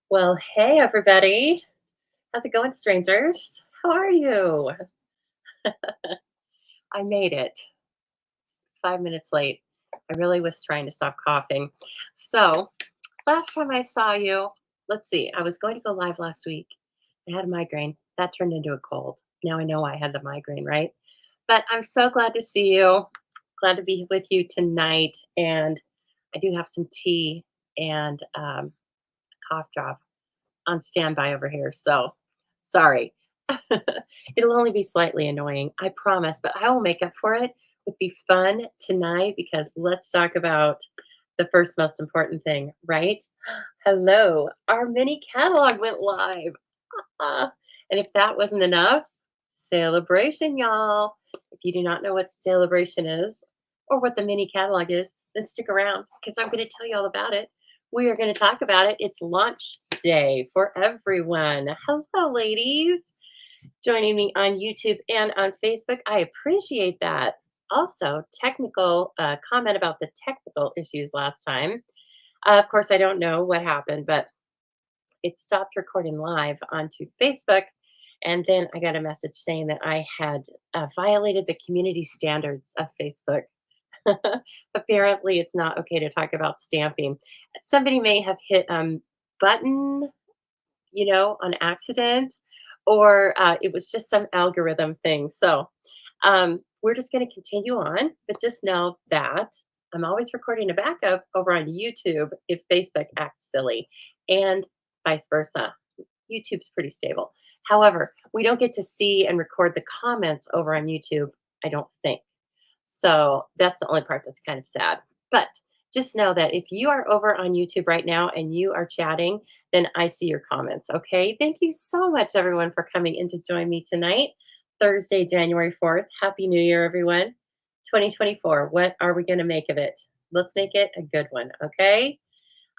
Well, hey everybody. How's it going, strangers? How are you? I made it 5 minutes late. I really was trying to stop coughing. So, last time I saw you, let's see, I was going to go live last week. I had a migraine. That turned into a cold. Now I know I had the migraine, right? But I'm so glad to see you. Glad to be with you tonight. And I do have some tea and a cough drop on standby over here. So sorry. It'll only be slightly annoying, I promise, but I will make up for it with the fun tonight because let's talk about the first most important thing, right? Hello, our mini catalog went live. And if that wasn't enough, celebration, y'all. If you do not know what celebration is or what the mini catalog is, then stick around because I'm going to tell you all about it. We are going to talk about it. It's launch day for everyone. Hello, ladies, joining me on YouTube and on Facebook. I appreciate that. Also, technical comment about the technical issues last time. Of course, I don't know what happened, but it stopped recording live onto Facebook. And then I got a message saying that I had violated the community standards of Facebook. Apparently, it's not okay to talk about stamping. Somebody may have hit button, on accident, or it was just some algorithm thing. So we're just going to continue on, but just know that I'm always recording a backup over on YouTube if Facebook acts silly, and vice versa. YouTube's pretty stable. However, we don't get to see and record the comments over on YouTube, I don't think. So that's the only part that's kind of sad. But just know that if you are over on YouTube right now and you are chatting, then I see your comments. Okay. Thank you so much, everyone, for coming in to join me tonight, Thursday, January 4th. Happy New Year, everyone. 2024. What are we going to make of it? Let's make it a good one. Okay.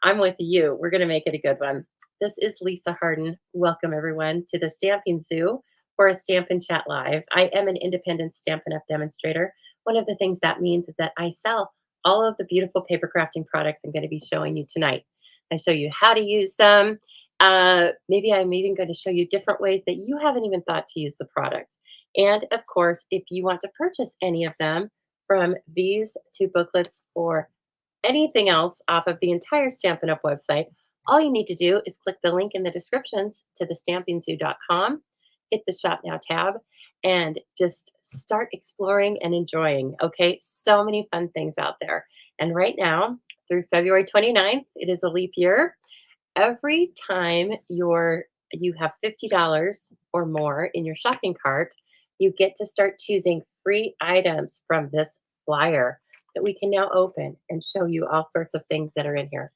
I'm with you. We're going to make it a good one. This is Lisa Harden. Welcome, everyone, to the Stamping Zoo for a Stampin' Chat Live. I am an independent Stampin' Up! Demonstrator. One of the things that means is that I sell all of the beautiful paper crafting products I'm going to be showing you tonight. I show you how to use them. Maybe I'm even going to show you different ways that you haven't even thought to use the products. And of course, if you want to purchase any of them from these two booklets or anything else off of the entire Stampin' Up! Website, all you need to do is click the link in the descriptions to thestampingzoo.com, hit the Shop Now tab, and just start exploring and enjoying. Okay, so many fun things out there. And right now, through February 29th, it is a leap year. Every time you have $50 or more in your shopping cart, you get to start choosing free items from this flyer that we can now open and show you all sorts of things that are in here.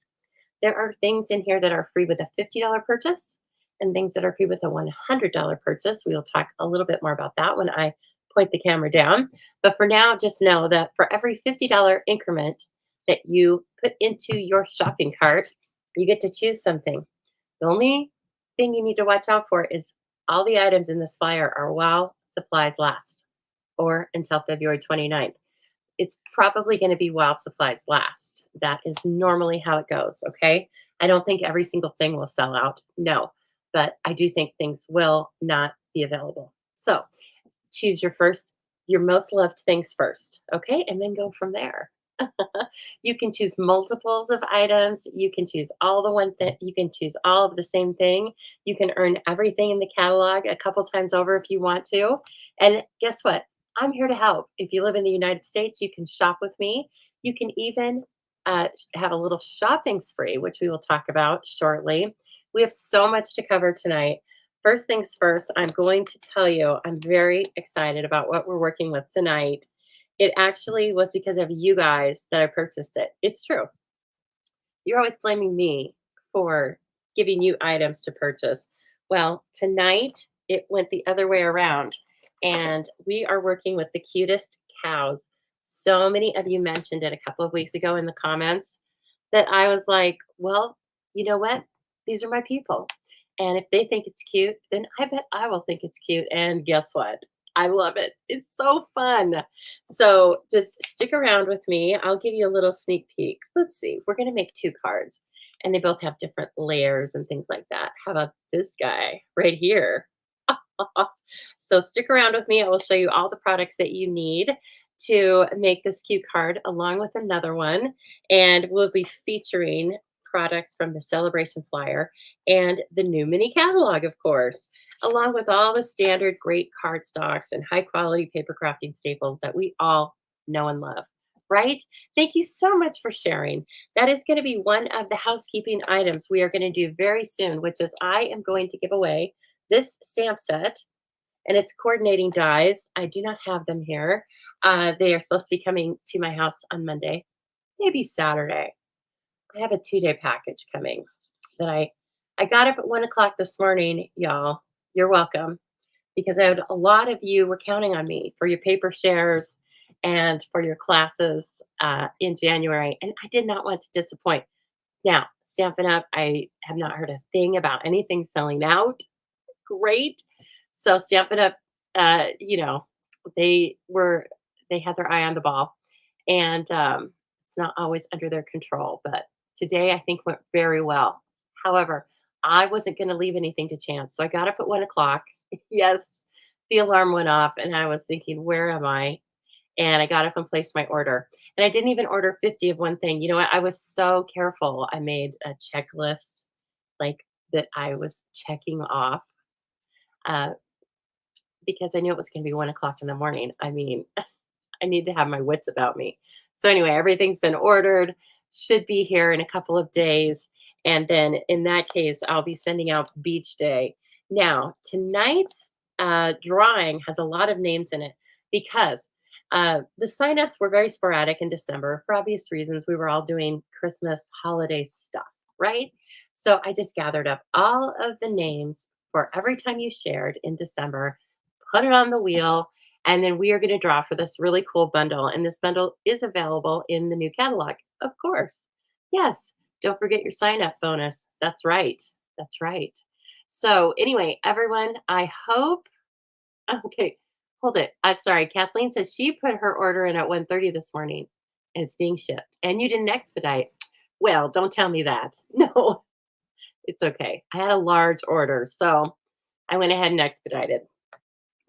There are things in here that are free with a $50 purchase and things that are free with a $100 purchase. We will talk a little bit more about that when I point the camera down. But for now, just know that for every $50 increment that you put into your shopping cart, you get to choose something. The only thing you need to watch out for is all the items in this flyer are while supplies last or until February 29th. It's probably going to be while supplies last. That is normally how it goes. Okay. I don't think every single thing will sell out. No, but I do think things will not be available. So choose your most loved things first. Okay. And then go from there. You can choose multiples of items. You can choose all the one thing. You can choose all of the same thing. You can earn everything in the catalog a couple times over if you want to. And guess what? I'm here to help. If you live in the United States, you can shop with me. You can even have a little shopping spree, which we will talk about shortly. We have so much to cover tonight. First things first, I'm going to tell you I'm very excited about what we're working with tonight. It actually was because of you guys that I purchased it. It's true. You're always blaming me for giving you items to purchase. Well, tonight it went the other way around, and we are working with the cutest cows. So many of you mentioned it a couple of weeks ago in the comments that I was like, well, you know what? These are my people. And if they think it's cute, then I bet I will think it's cute. And guess what? I love it. It's so fun. So just stick around with me. I'll give you a little sneak peek. Let's see. We're going to make two cards, and they both have different layers and things like that. How about this guy right here? So stick around with me. I will show you all the products that you need to make this cute card along with another one. And we'll be featuring products from the celebration flyer and the new mini catalog, of course, along with all the standard great cardstocks and high quality paper crafting staples that we all know and love. Right? Thank you so much for sharing. That is going to be one of the housekeeping items we are going to do very soon, which is I am going to give away this stamp set and it's coordinating dies. I do not have them here. They are supposed to be coming to my house on Monday, maybe Saturday. I have a 2-day package coming that I got up at 1 o'clock this morning, y'all. You're welcome because I had a lot of you were counting on me for your paper shares and for your classes in January, and I did not want to disappoint. Now, Stampin' Up, I have not heard a thing about anything selling out. Great. So Stampin' Up, you know, they were they had their eye on the ball, and it's not always under their control. But today, I think went very well. However, I wasn't going to leave anything to chance, so I got up at 1 o'clock. Yes, the alarm went off, and I was thinking, "Where am I?" And I got up and placed my order. And I didn't even order 50 of one thing. You know what? I was so careful. I made a checklist like that I was checking off. Uh, because I knew it was gonna be 1 o'clock in the morning. I mean, I need to have my wits about me. So anyway, everything's been ordered, should be here in a couple of days, and then in that case, I'll be sending out beach day. Now, tonight's, drawing has a lot of names in it because, the signups were very sporadic in December for obvious reasons. We were all doing Christmas holiday stuff, right? So I just gathered up all of the names for every time you shared in December, put it on the wheel, and then we are going to draw for this really cool bundle. And this bundle is available in the new catalog, of course. Yes. Don't forget your sign up bonus. That's right. That's right. So, anyway, everyone, I hope. Okay, hold it. Sorry. Kathleen says she put her order in at 1:30 this morning and it's being shipped. And you didn't expedite. Well, don't tell me that. No, it's okay. I had a large order. So I went ahead and expedited.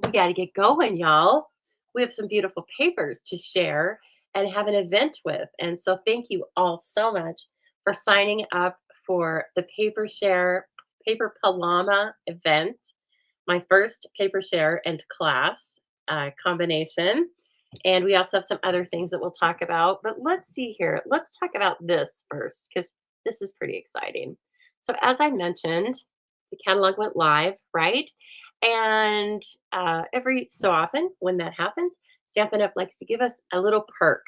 We got to get going, y'all. We have some beautiful papers to share and have an event with. And so, thank you all so much for signing up for the Paper Share Paper Palama event, my first paper share and class combination. And we also have some other things that we'll talk about. But let's see here. Let's talk about this first because this is pretty exciting. So, as I mentioned, the catalog went live, right? And every so often, when that happens, Stampin' Up! Likes to give us a little perk.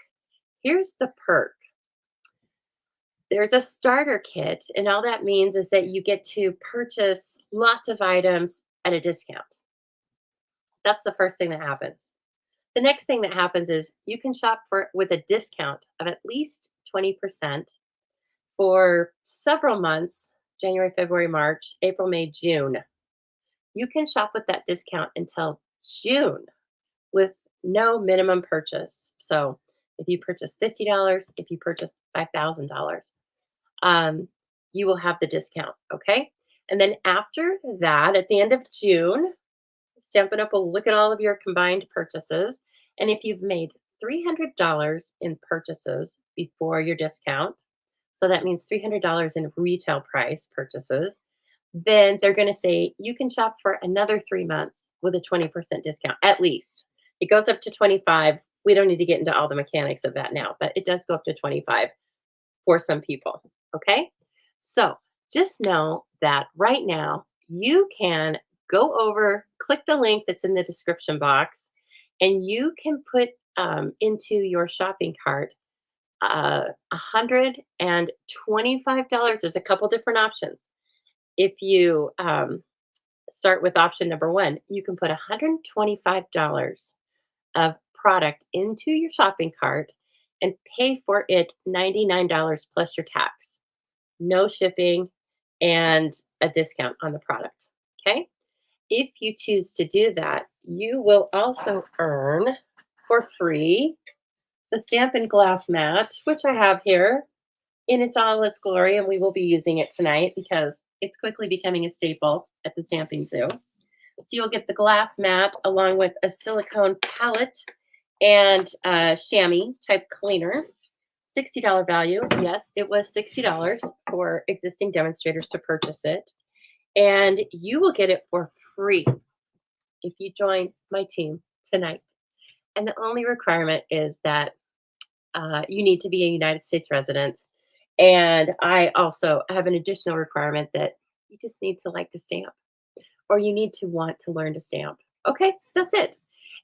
Here's the perk there's a starter kit, and all that means is that you get to purchase lots of items at a discount. That's the first thing that happens. The next thing that happens is you can shop for with a discount of at least 20% for several months, January, February, March, April, May, June. You can shop with that discount until June with no minimum purchase. So if you purchase $50, if you purchase $5,000, um, you will have the discount. Okay. And then after that, at the end of June, Stampin' Up! Will look at all of your combined purchases. And if you've made $300 in purchases before your discount, so that means $300 in retail price purchases, then they're going to say you can shop for another 3 months with a 20% discount at least. It goes up to 25. We don't need to get into all the mechanics of that now, but it does go up to 25 for some people. Okay. So just know that right now you can go over, click the link that's in the description box, and you can put into your shopping cart $125. There's a couple different options. If you start with option number one, you can put $125 of product into your shopping cart and pay for it $99 plus your tax, no shipping, and a discount on the product. Okay. If you choose to do that, you will also earn for free the Stampin' Glass mat, which I have here in its glory, and we will be using it tonight because it's quickly becoming a staple at the Stamping Zoo. So you'll get the glass mat along with a silicone palette and a chamois type cleaner. $60 value. Yes, it was $60 for existing demonstrators to purchase it. And you will get it for free if you join my team tonight. And the only requirement is that you need to be a United States resident. And I also have an additional requirement that you just need to like to stamp or you need to want to learn to stamp. Okay, that's it.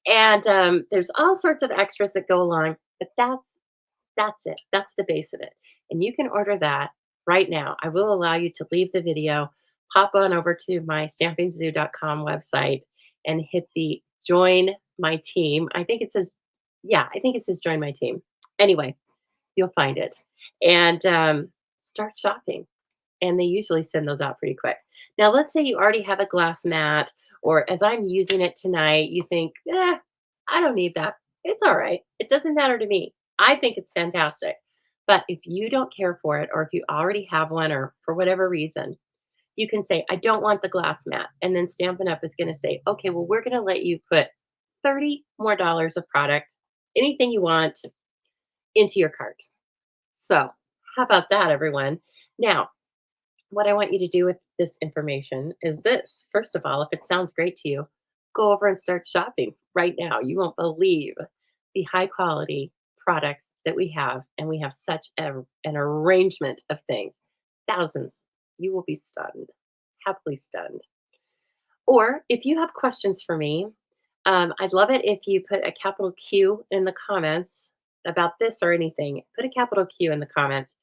And there's all sorts of extras that go along, but that's it. That's the base of it. And you can order that right now. I will allow you to leave the video, pop on over to my stampingzoo.com website and hit the join my team. I think it says join my team. Anyway, you'll find it and start shopping. And they usually send those out pretty quick. Now, let's say you already have a glass mat, or as I'm using it tonight, you think, I don't need that. It's all right. It doesn't matter to me. I think it's fantastic. But if you don't care for it, or if you already have one, or for whatever reason, you can say, I don't want the glass mat. And then Stampin' Up is going to say, okay, well, we're going to let you put $30 more of product, anything you want, into your cart. So, how about that, everyone? Now, what I want you to do with this information is this. First of all, if it sounds great to you, go over and start shopping right now. You won't believe the high quality products that we have, and we have such an arrangement of things. Thousands. You will be stunned, happily stunned. Or if you have questions for me, I'd love it if you put a capital Q in the comments about this or anything. Put a capital Q in the comments.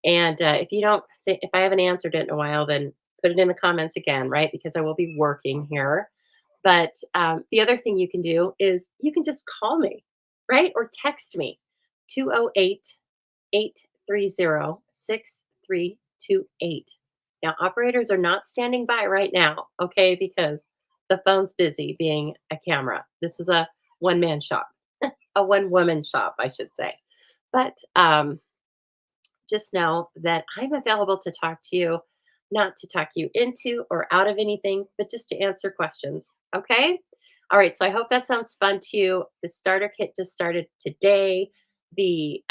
And if you don't, if I haven't answered it in a while, then put it in the comments again, right? Because I will be working here. But the other thing you can do is you can just call me, right? Or text me 208-830-6328. Now, operators are not standing by right now, okay? Because the phone's busy being a camera. This is a one-man shop, a one-woman shop, I should say. But just know that I'm available to talk to you, not to talk you into or out of anything, but just to answer questions. Okay. All right. So I hope that sounds fun to you. The starter kit just started today. The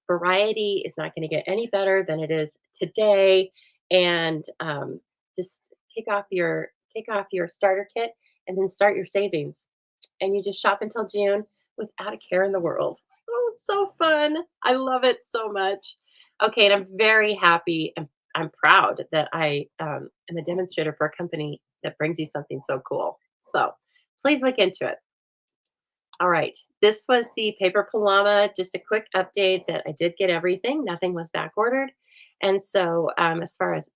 variety is not going to get any better than it is today. And just kick off your starter kit and then start your savings. And you just shop until June without a care in the world. Oh, it's so fun. I love it so much. Okay, and I'm very happy and I'm proud that I am a demonstrator for a company that brings you something so cool. So please look into it. All right, this was the Paper Palama. Just a quick update that I did get everything. Nothing was back ordered. And so as far as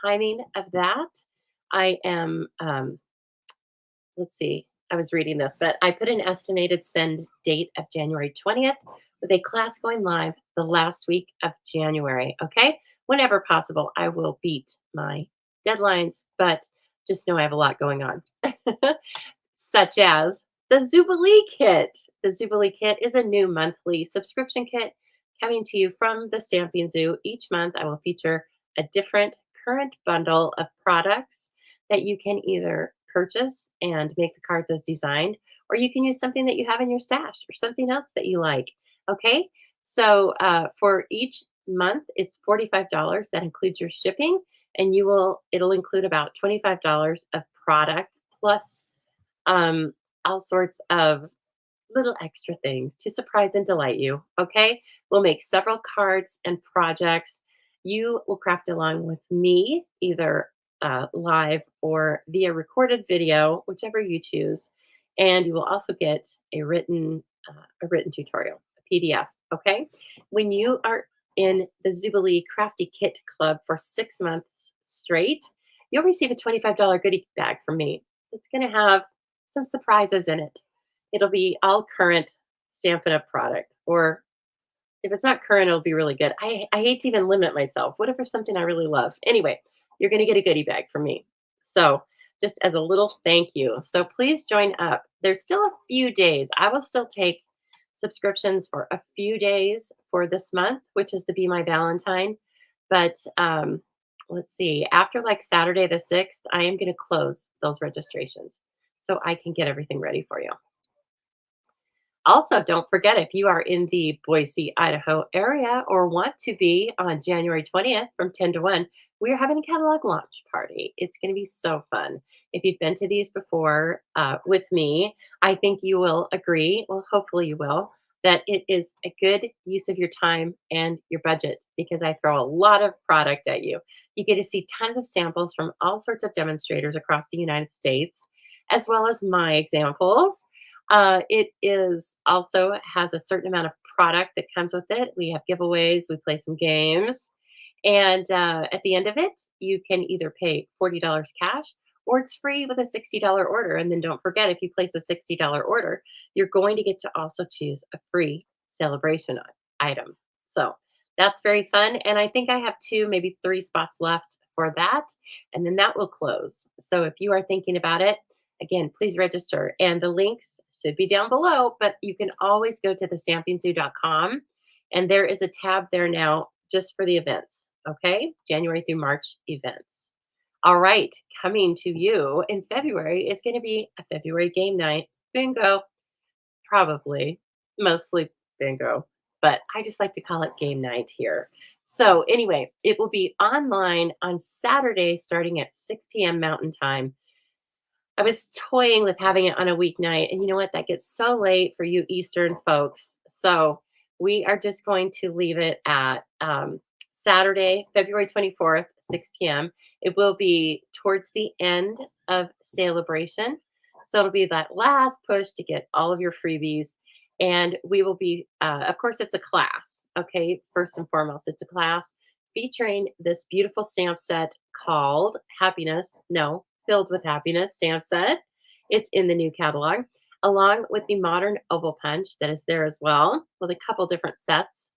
timing of that, I am, let's see, I was reading this, but I put an estimated send date of January 20th with a class going live the last week of January. Okay. Whenever possible, I will beat my deadlines, but just know I have a lot going on, such as the Zubilee Kit. The Zubilee Kit is a new monthly subscription kit coming to you from the Stamping Zoo. Each month, I will feature a different current bundle of products that you can either purchase and make the cards as designed, or you can use something that you have in your stash or something else that you like. Okay. So for each month, it's $45. That includes your shipping, and it'll include about $25 of product plus all sorts of little extra things to surprise and delight you. Okay. We'll make several cards and projects. You will craft along with me, either live or via recorded video, whichever you choose. And you will also get a written tutorial, a PDF. Okay. When you are in the Zubilee Crafty Kit Club for 6 months straight, you'll receive a $25 goodie bag from me. It's going to have some surprises in it. It'll be all current Stampin' Up product, or if it's not current, it'll be really good. I hate to even limit myself. What if there's something I really love? Anyway, you're going to get a goodie bag from me. So just as a little thank you. So please join up. There's still a few days. I will still take subscriptions for a few days for this month, which is the Be My Valentine. But let's see, after like Saturday the 6th, I am going to close those registrations so I can get everything ready for you. Also, don't forget if you are in the Boise, Idaho area or want to be on January 20th from 10 to 1, we are having a catalog launch party. It's going to be so fun. If you've been to these before with me, I think you will agree, well, hopefully you will, that it is a good use of your time and your budget because I throw a lot of product at you. You get to see tons of samples from all sorts of demonstrators across the United States, as well as my examples. It is also has a certain amount of product that comes with it. We have giveaways, we play some games, and at the end of it, you can either pay $40 cash or it's free with a $60 order. And then don't forget, if you place a $60 order, you're going to get to also choose a free celebration item. So that's very fun. And I think I have two, maybe three spots left for that. And then that will close. So if you are thinking about it, again, please register. And the links should be down below, but you can always go to thestampingsoo.com and there is a tab there now just for the events. Okay. January through March events. All right. Coming to you in February is going to be a February game night. Bingo. Probably. Mostly bingo. But I just like to call it game night here. So, anyway, it will be online on Saturday starting at 6 p.m. Mountain Time. I was toying with having it on a weeknight, and you know what? That gets so late for you Eastern folks. So we are just going to leave it at Saturday, February 24th, 6 p.m. It will be towards the end of celebration. So it'll be that last push to get all of your freebies. And we will be, of course, it's a class. Okay. First and foremost, it's a class featuring this beautiful stamp set called Happiness. No, Filled with Happiness stamp set. It's in the new catalog, along with the modern oval punch that is there as well, with a couple different sets.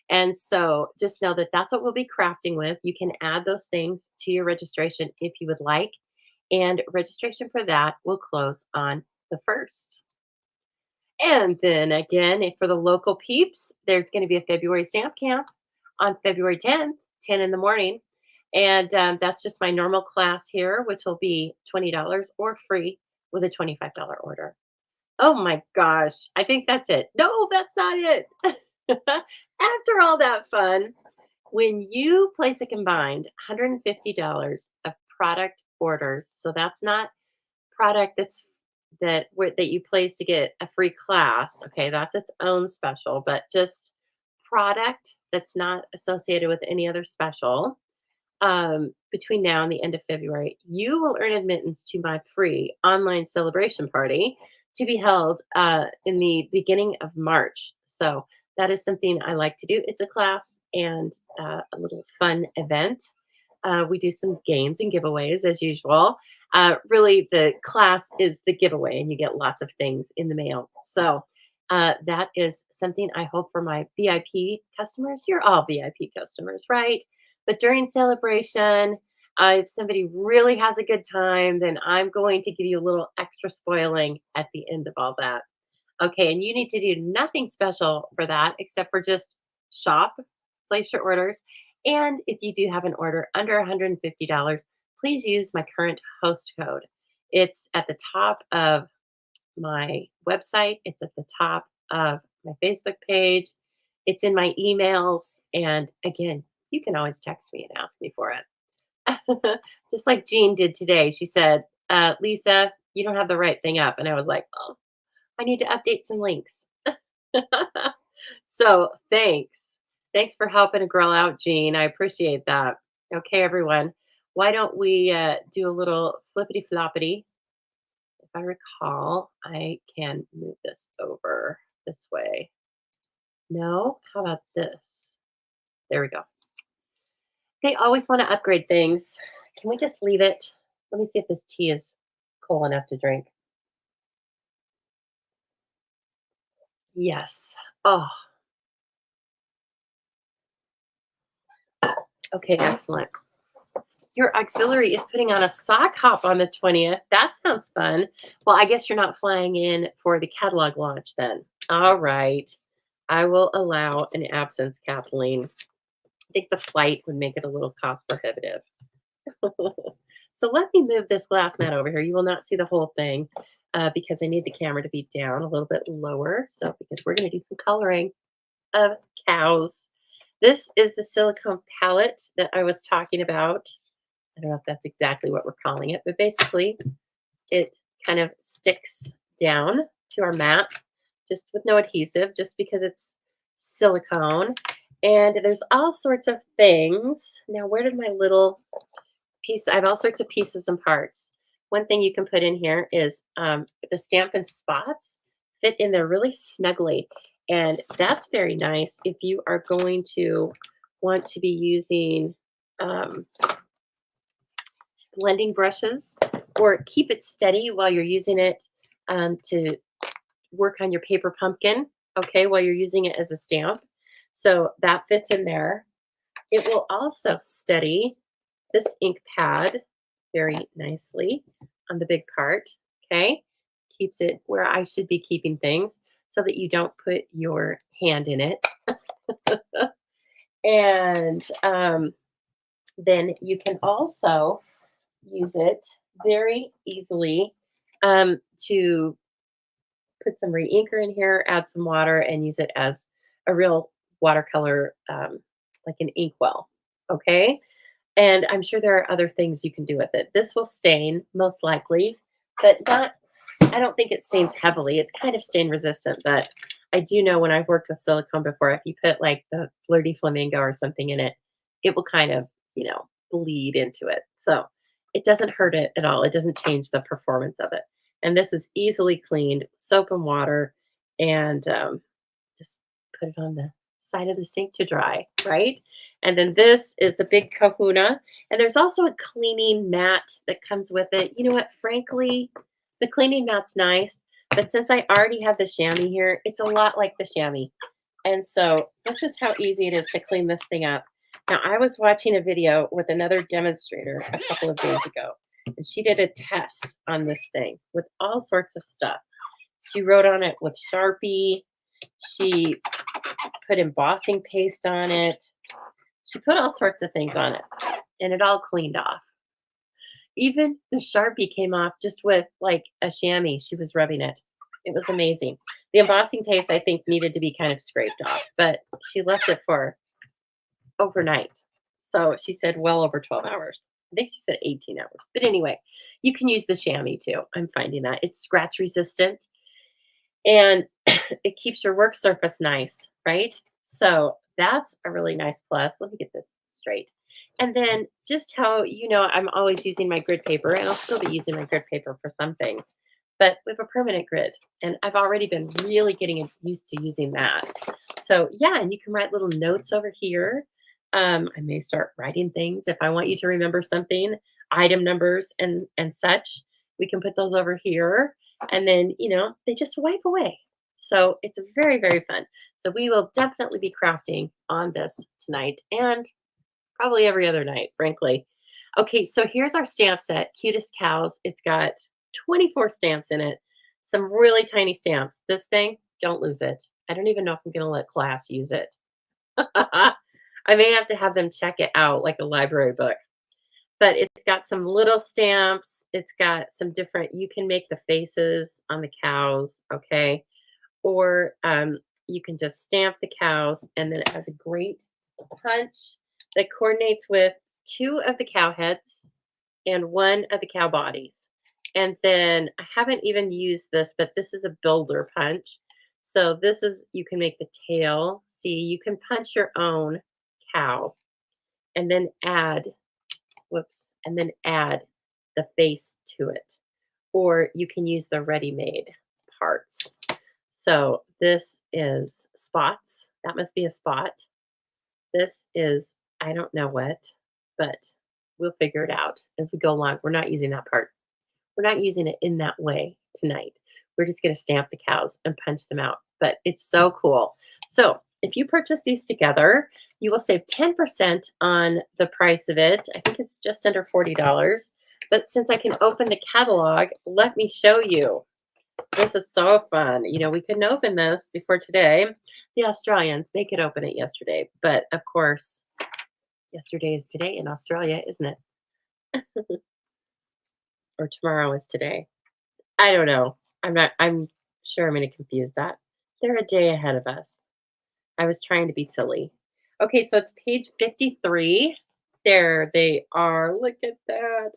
And so just know that that's what we'll be crafting with. You can add those things to your registration if you would like. And registration for that will close on the 1st. And then again, for the local peeps, there's going to be a February stamp camp on February 10th, 10 in the morning. And that's just my normal class here, which will be $20 or free with a $25 order. Oh my gosh. I think that's it. No, that's not it. After all that fun, when you place a combined $150 of product orders, so that's not product that you place to get a free class. Okay, that's its own special, but just product that's not associated with any other special. Between now and the end of February, you will earn admittance to my free online celebration party to be held in the beginning of March. So that is something I like to do. It's a class and a little fun event. We do some games and giveaways as usual. Really, the class is the giveaway, and you get lots of things in the mail. So that is something I hold for my VIP customers. You're all VIP customers, right? But during celebration, if somebody really has a good time, then I'm going to give you a little extra spoiling at the end of all that. Okay, and you need to do nothing special for that except for just shop, place your orders. And if you do have an order under $150, please use my current host code. It's at the top of my website, it's at the top of my Facebook page, it's in my emails. And again, you can always text me and ask me for it. Just like Jean did today. She said, Lisa, you don't have the right thing up. And I was like, oh, I need to update some links. So thanks. Thanks for helping a girl out, Jean. I appreciate that. Okay, everyone. Why don't we do a little flippity floppity? If I recall, I can move this over this way. No? How about this? There we go. They always want to upgrade things. Can we just leave it? Let me see if this tea is cold enough to drink. Yes. Oh, okay, excellent. Your auxiliary is putting on a sock hop on the 20th. That sounds fun. Well, I guess you're not flying in for the catalog launch then. All right. I will allow an absence, Kathleen. I think the flight would make it a little cost prohibitive. So let me move this glass mat over here. You will not see the whole thing because I need the camera to be down a little bit lower. So because we're going to do some coloring of cows. This is the silicone palette that I was talking about. I don't know if that's exactly what we're calling it, but basically it kind of sticks down to our mat just with no adhesive, just because it's silicone. And there's all sorts of things. Now, where did my little piece? I have all sorts of pieces and parts. One thing you can put in here is the Stampin' Spots fit in there really snugly. And that's very nice if you are going to want to be using blending brushes, or keep it steady while you're using it to work on your paper pumpkin, okay, while you're using it as a stamp. So that fits in there. It will also steady this ink pad very nicely on the big part, okay? Keeps it where I should be keeping things so that you don't put your hand in it. And then you can also use it very easily to put some re-inker in here, add some water, and use it as a real watercolor, like an inkwell, okay? And I'm sure there are other things you can do with it. This will stain, most likely, but not, I don't think it stains heavily. It's kind of stain resistant, but I do know when I've worked with silicone before, if you put like the Flirty Flamingo or something in it, it will kind of, bleed into it. So it doesn't hurt it at all. It doesn't change the performance of it. And this is easily cleaned, soap and water, and just put it on the side of the sink to dry, right? And then this is the big kahuna. And there's also a cleaning mat that comes with it. You know what? Frankly, the cleaning mat's nice, but since I already have the chamois here, it's a lot like the chamois. And so this is how easy it is to clean this thing up. Now, I was watching a video with another demonstrator a couple of days ago, and she did a test on this thing with all sorts of stuff. She wrote on it with Sharpie. She put embossing paste on it. She put all sorts of things on it, and it all cleaned off. Even the Sharpie came off just with like a chamois. She was rubbing it. It was amazing. The embossing paste, I think, needed to be kind of scraped off, but she left it for overnight. So she said well over 12 hours. I think she said 18 hours. But anyway, you can use the chamois too. I'm finding that. It's scratch resistant and it keeps your work surface nice, right? So that's a really nice plus. Let me get this straight. And then just how, I'm always using my grid paper, and I'll still be using my grid paper for some things, but we have a permanent grid, and I've already been really getting used to using that. So yeah, and you can write little notes over here. I may start writing things if I want you to remember something, item numbers and such. We can put those over here, and then they just wipe away. So it's very, very fun. So we will definitely be crafting on this tonight and probably every other night, frankly. Okay, so here's our stamp set, Cutest Cows. It's got 24 stamps in it, some really tiny stamps. This thing, don't lose it. I don't even know if I'm going to let class use it. I may have to have them check it out like a library book. But it's got some little stamps. It's got some different, you can make the faces on the cows, okay? Or you can just stamp the cows, and then it has a great punch that coordinates with 2 of the cow heads and 1 of the cow bodies. And then I haven't even used this, but this is a builder punch. So this is, you can make the tail. See, you can punch your own cow and then add, and then add the face to it. Or you can use the ready-made parts. So this is spots. That must be a spot. This is, I don't know what, but we'll figure it out as we go along. We're not using that part. We're not using it in that way tonight. We're just going to stamp the cows and punch them out. But it's so cool. So if you purchase these together, You will save 10% on the price of it. I think it's just under $40. But since I can open the catalog, let me show you. This is so fun. We couldn't open this before today. The Australians, they could open it yesterday. But of course, yesterday is today in Australia, isn't it? Or tomorrow is today. I don't know. I'm sure I'm going to confuse that. They're a day ahead of us. I was trying to be silly. Okay, so it's page 53. There they are. Look at that.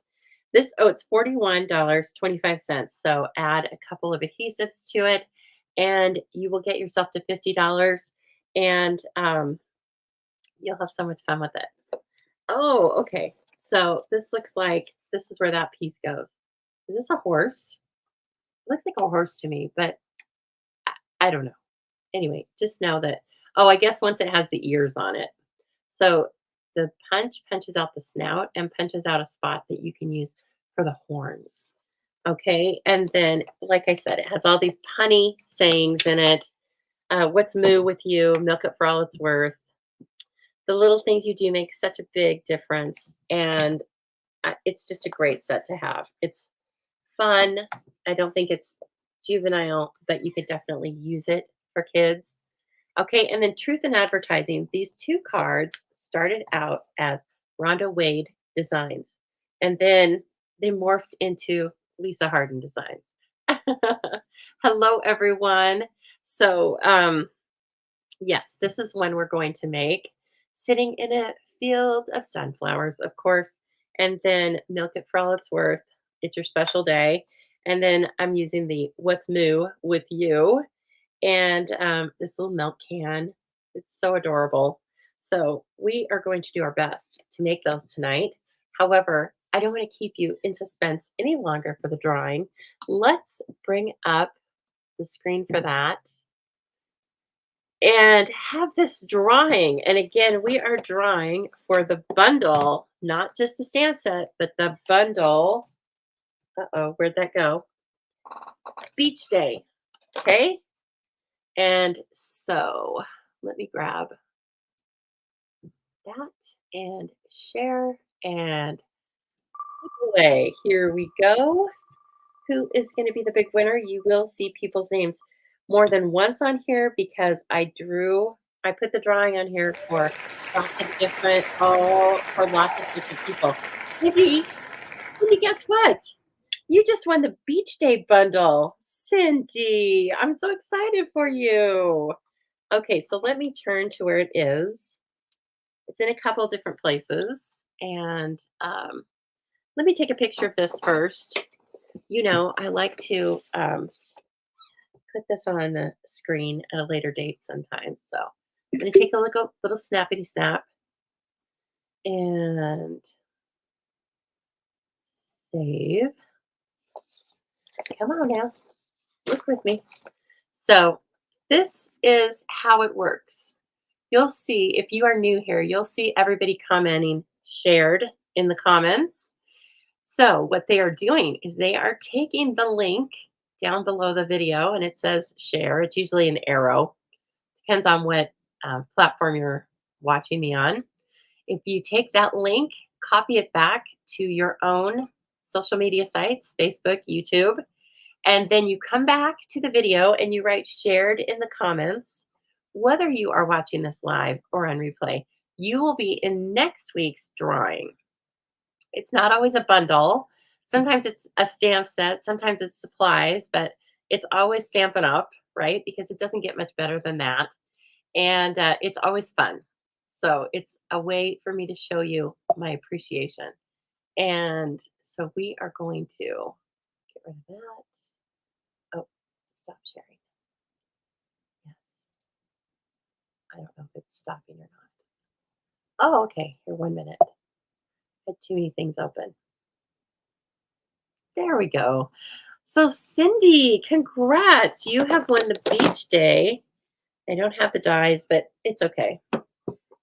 It's $41.25. So add a couple of adhesives to it, and you will get yourself to $50, and you'll have so much fun with it. Oh, okay. So this looks like this is where that piece goes. Is this a horse? It looks like a horse to me, but I don't know. Anyway, just know that, oh, I guess once it has the ears on it. So the punches out the snout and punches out a spot that you can use for the horns. Okay. And then, like I said, it has all these punny sayings in it. What's moo with you? Milk it for all it's worth. The little things you do make such a big difference. And it's just a great set to have. It's fun. I don't think it's juvenile, but you could definitely use it for kids. Okay, and then Truth in Advertising. These two cards started out as Rhonda Wade designs, and then they morphed into Lisa Harden designs. Hello, everyone. So, yes, this is one we're going to make. Sitting in a field of sunflowers, of course, and then milk it for all it's worth. It's your special day. And then I'm using the What's Moo with You, and this little milk can. It's so adorable. So we are going to do our best to make those tonight. However, I don't want to keep you in suspense any longer for the drawing. Let's bring up the screen for that and have this drawing. And again, we are drawing for the bundle, not just the stamp set, but the bundle. Uh-oh, where'd that go? Beach Day. Okay. And so let me grab that and share and play. Here we go. Who is going to be the big winner? You will see people's names more than once on here because I put the drawing on here for lots of different people. Cindy, guess what? You just won the Beach Day bundle. Cindy, I'm so excited for you. Okay, so let me turn to where it is. It's in a couple different places. And let me take a picture of this first. I like to put this on the screen at a later date sometimes. So I'm going to take a little snappity snap and save. Come on now. Look with me. So this is how it works. You'll see, if you are new here, you'll see everybody commenting shared in the comments. So what they are doing is they are taking the link down below the video and it says share. It's usually an arrow. Depends on what platform you're watching me on. If you take that link, copy it back to your own social media sites, Facebook, YouTube, and then you come back to the video and you write shared in the comments, whether you are watching this live or on replay, you will be in next week's drawing. It's not always a bundle. Sometimes it's a stamp set, sometimes it's supplies, but it's always Stampin' Up, right? Because it doesn't get much better than that. And it's always fun. So it's a way for me to show you my appreciation. And so we are going to get rid of that. Oh, stop sharing. Yes. I don't know if it's stopping or not. Oh, okay. Here, 1 minute. I had too many things open. There we go. So Cindy, congrats. You have won the Beach Day. I don't have the dies, but it's okay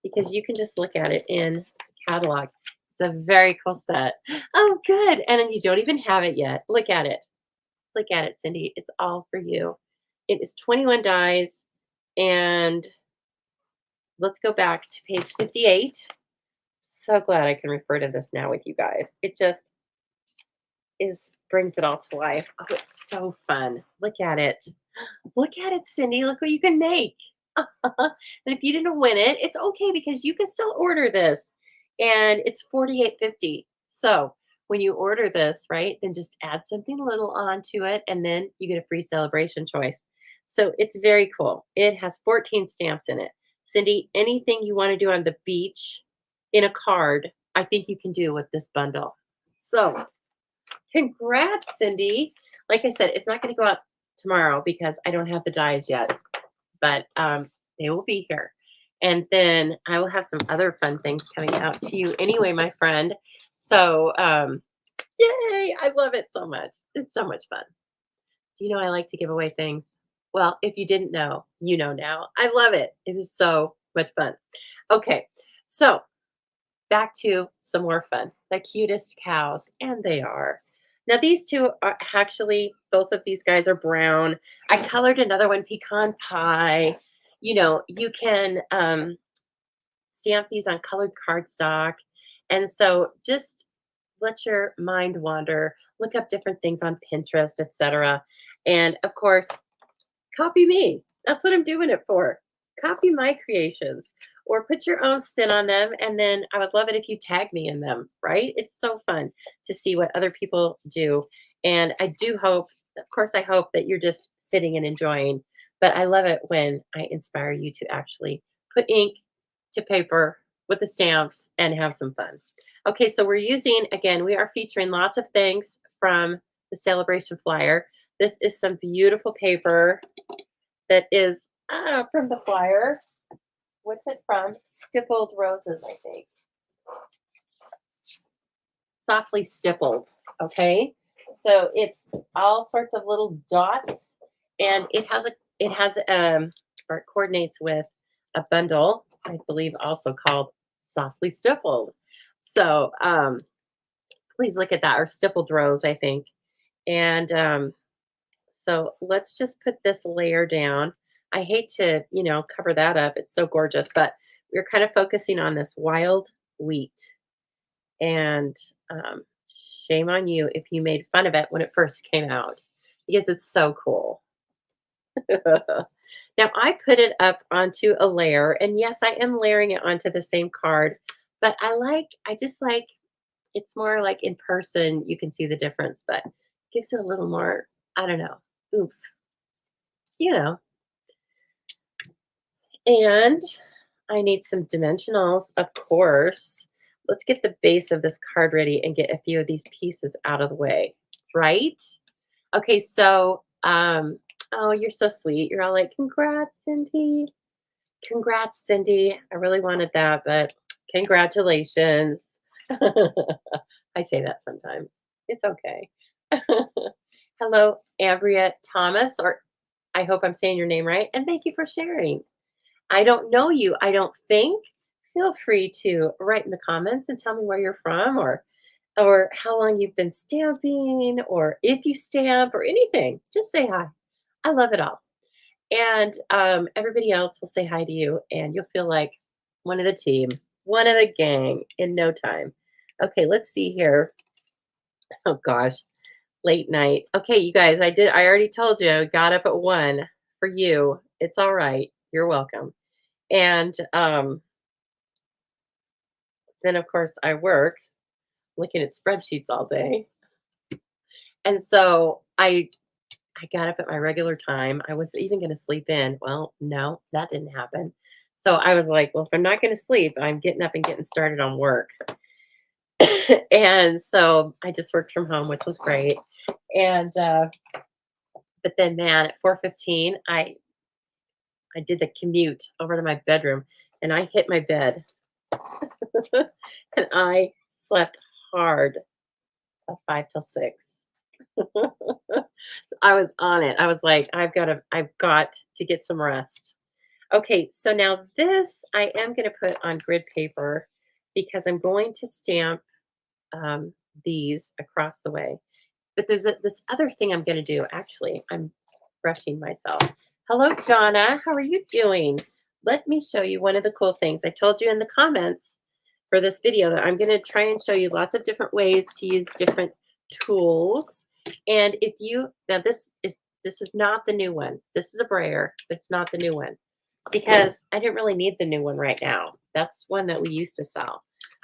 because you can just look at it in the catalog. It's a very cool set. Oh, good. And then you don't even have it yet. Look at it. Look at it, Cindy. It's all for you. It is 21 dies and let's go back to page 58. So glad I can refer to this now with you guys. It just is brings it all to life. Oh, it's so fun. Look at it. Look at it, Cindy. Look what you can make. And if you didn't win it, it's okay because you can still order this. And it's 48.50. So when you order this, right, then just add something little onto it and then you get a free celebration choice. So it's very cool. It has 14 stamps in it. Cindy, anything you want to do on the beach in a card, I think you can do with this bundle. So congrats, Cindy. Like I said, it's not going to go out tomorrow because I don't have the dies yet, but they will be here. And then I will have some other fun things coming out to you anyway, my friend. So, yay! I love it so much. It's so much fun. Do you know I like to give away things? Well, if you didn't know, you know now. I love it. It is so much fun. Okay, so back to some more fun. The cutest cows, and they are. Now, these two are actually, both of these guys are brown. I colored another one pecan pie. You know, you can stamp these on colored cardstock. And so just let your mind wander, look up different things on Pinterest, etc. And of course, copy me. That's what I'm doing it for. Copy my creations or put your own spin on them. And then I would love it if you tag me in them, right? It's so fun to see what other people do. And I do hope, of course, I hope that you're just sitting and enjoying. But I love it when I inspire you to actually put ink to paper with the stamps and have some fun. Okay, so we're using, again, we are featuring lots of things from the celebration flyer. This is some beautiful paper that is from the flyer. What's it from? Stippled Roses, I think. Softly stippled. Okay. So it's all sorts of little dots, and or it coordinates with a bundle, I believe, also called Softly Stippled. So please look at that, or Stippled Rose, I think. And so let's just put this layer down. I hate to, cover that up. It's so gorgeous, but we're kind of focusing on this wild wheat. And shame on you if you made fun of it when it first came out because it's so cool. Now I put it up onto a layer, and yes, I am layering it onto the same card, but I just like it's more like in person, you can see the difference, but gives it a little more, I don't know, oof, you know. And I need some dimensionals, of course. Let's get the base of this card ready and get a few of these pieces out of the way, right? Okay, so, oh, you're so sweet. You're all like, congrats, Cindy. Congrats, Cindy. I really wanted that, but congratulations. I say that sometimes. It's okay. Hello, Ambria Thomas, or I hope I'm saying your name right. And thank you for sharing. I don't know you, I don't think. Feel free to write in the comments and tell me where you're from, or how long you've been stamping, or if you stamp or anything. Just say hi. I love it all. And everybody else will say hi to you, and you'll feel like one of the team, one of the gang in no time. Okay, let's see here. Oh gosh, late night. Okay, you guys, I already told you, I got up at 1 for you. It's all right. You're welcome. And then, of course, I work looking at spreadsheets all day. And so I got up at my regular time. I was even going to sleep in. Well, no, that didn't happen. So I was like, well, if I'm not going to sleep, I'm getting up and getting started on work. And so I just worked from home, which was great. And but then, man, at 4:15, I did the commute over to my bedroom, and I hit my bed, and I slept hard till 5 till 6. I was on it. I was like, I've got to get some rest. Okay, so now this I am going to put on grid paper because I'm going to stamp these across the way. But there's this other thing I'm going to do. Actually, I'm brushing myself. Hello, Donna. How are you doing? let me show you one of the cool things. I told you in the comments for this video that I'm going to try and show you lots of different ways to use different tools. And if you, now this is not the new one. This is a Brayer. It's not the new one because I didn't really need the new one right now. That's one that we used to sell.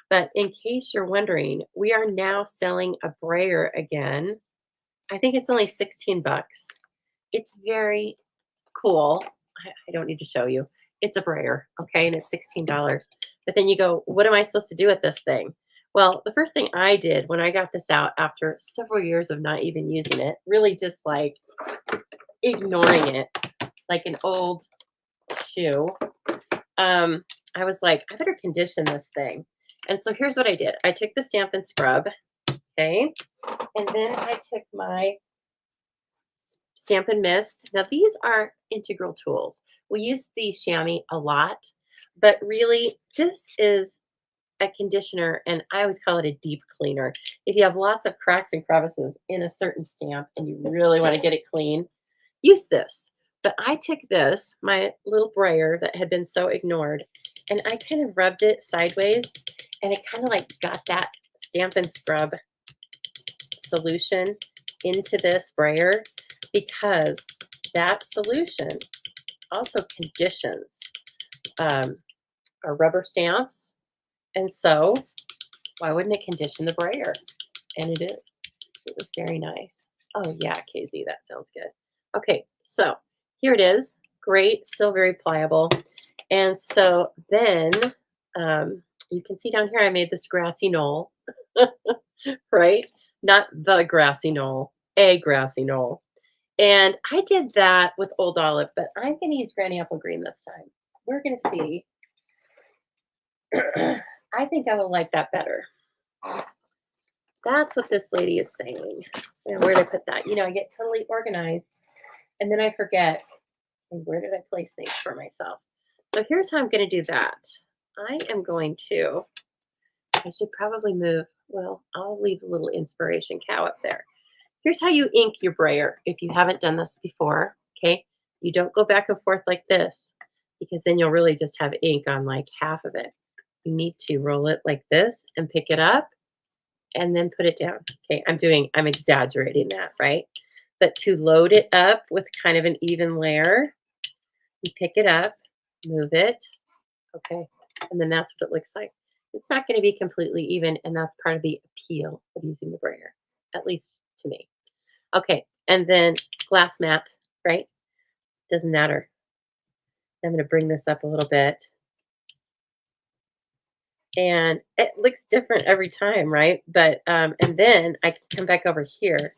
But in case you're wondering, we are now selling a Brayer again. I think it's only 16 bucks. It's very cool. I don't need to show you. It's a Brayer, okay, and it's $16. But then you go, what am I supposed to do with this thing? Well, the first thing I did when I got this out after several years of not even using it, really just like ignoring it like an old shoe, I was like, I better condition this thing. And so here's what I did. I took the Stampin' Scrub, okay, and then I took my Stampin' Mist. Now, these are integral tools. We use the chamois a lot, but really, this is a conditioner, and I always call it a deep cleaner. If you have lots of cracks and crevices in a certain stamp and you really want to get it clean, use this. But I took this, my little Brayer that had been so ignored, and I kind of rubbed it sideways, and it kind of like got that Stampin' Scrub solution into this Brayer because that solution also conditions our rubber stamps. And so why wouldn't it condition the Brayer? And it is. It was very nice. Oh yeah, KZ, that sounds good. Okay, so here it is. Great, still very pliable. And so then you can see down here I made this grassy knoll, right? Not the grassy knoll, a grassy knoll. And I did that with Old Olive, but I'm going to use Granny Apple Green this time. We're going to see. I think I will like that better. That's what this lady is saying. And where did I put that? You know, I get totally organized, and then I forget. And where did I place things for myself? So here's how I'm going to do that. I am going to, I should probably move, well, I'll leave a little inspiration cow up there. Here's how you ink your Brayer if you haven't done this before, okay? You don't go back and forth like this because then you'll really just have ink on like half of it. You need to roll it like this and pick it up and then put it down. Okay, I'm exaggerating that, right? But to load it up with kind of an even layer, you pick it up, move it, okay? And then that's what it looks like. It's not going to be completely even, and that's part of the appeal of using the Brayer, at least to me. Okay, and then glass mat, right? Doesn't matter. I'm going to bring this up a little bit. And it looks different every time, right? But, and then I can come back over here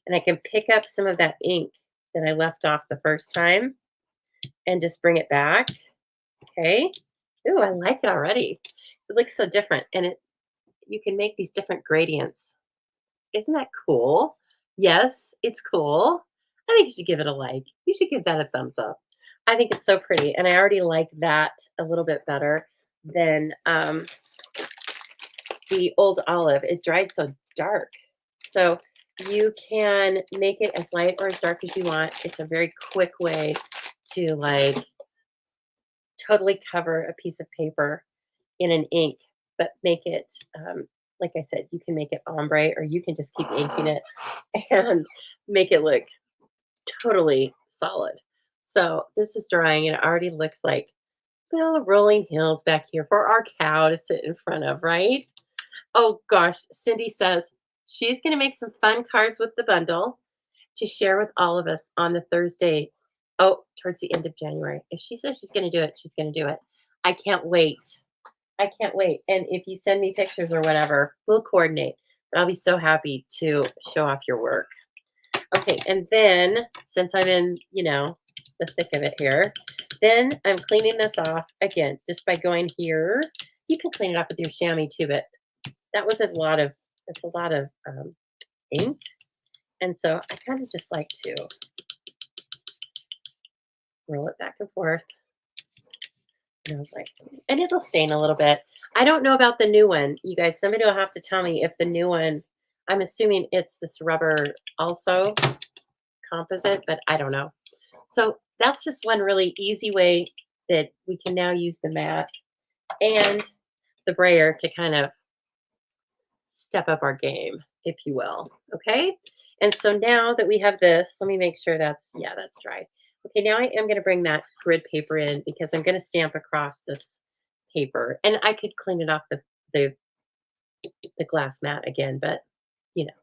and I can pick up some of that ink that I left off the first time and just bring it back. Okay. Ooh, I like it already. It looks so different. And you can make these different gradients. Isn't that cool? Yes, it's cool. I think you should give it a like. You should give that a thumbs up. I think it's so pretty. And I already like that a little bit better than the Old Olive. It dried so dark. So you can make it as light or as dark as you want. It's a very quick way to like totally cover a piece of paper in an ink, but make it, like I said, you can make it ombre or you can just keep inking it and make it look totally solid. So this is drying and it already looks like little rolling hills back here for our cow to sit in front of, right? Oh gosh, Cindy says she's going to make some fun cards with the bundle to share with all of us on the Thursday. Oh, towards the end of January. If she says she's going to do it, she's going to do it. I can't wait. I can't wait. And if you send me pictures or whatever, we'll coordinate. But I'll be so happy to show off your work. Okay, and then since I'm in, the thick of it here, then I'm cleaning this off again just by going here. You can clean it up with your chamois too, but that was it's a lot of ink. And so I kind of just like to roll it back and forth. And I was like, and it'll stain a little bit. I don't know about the new one. You guys, somebody will have to tell me if the new one, I'm assuming it's this rubber also composite, but I don't know. So that's just one really easy way that we can now use the mat and the brayer to kind of step up our game, if you will. Okay. And so now that we have this, let me make sure that's dry. Okay, now I am going to bring that grid paper in because I'm going to stamp across this paper. And I could clean it off the, the glass mat again, but you know.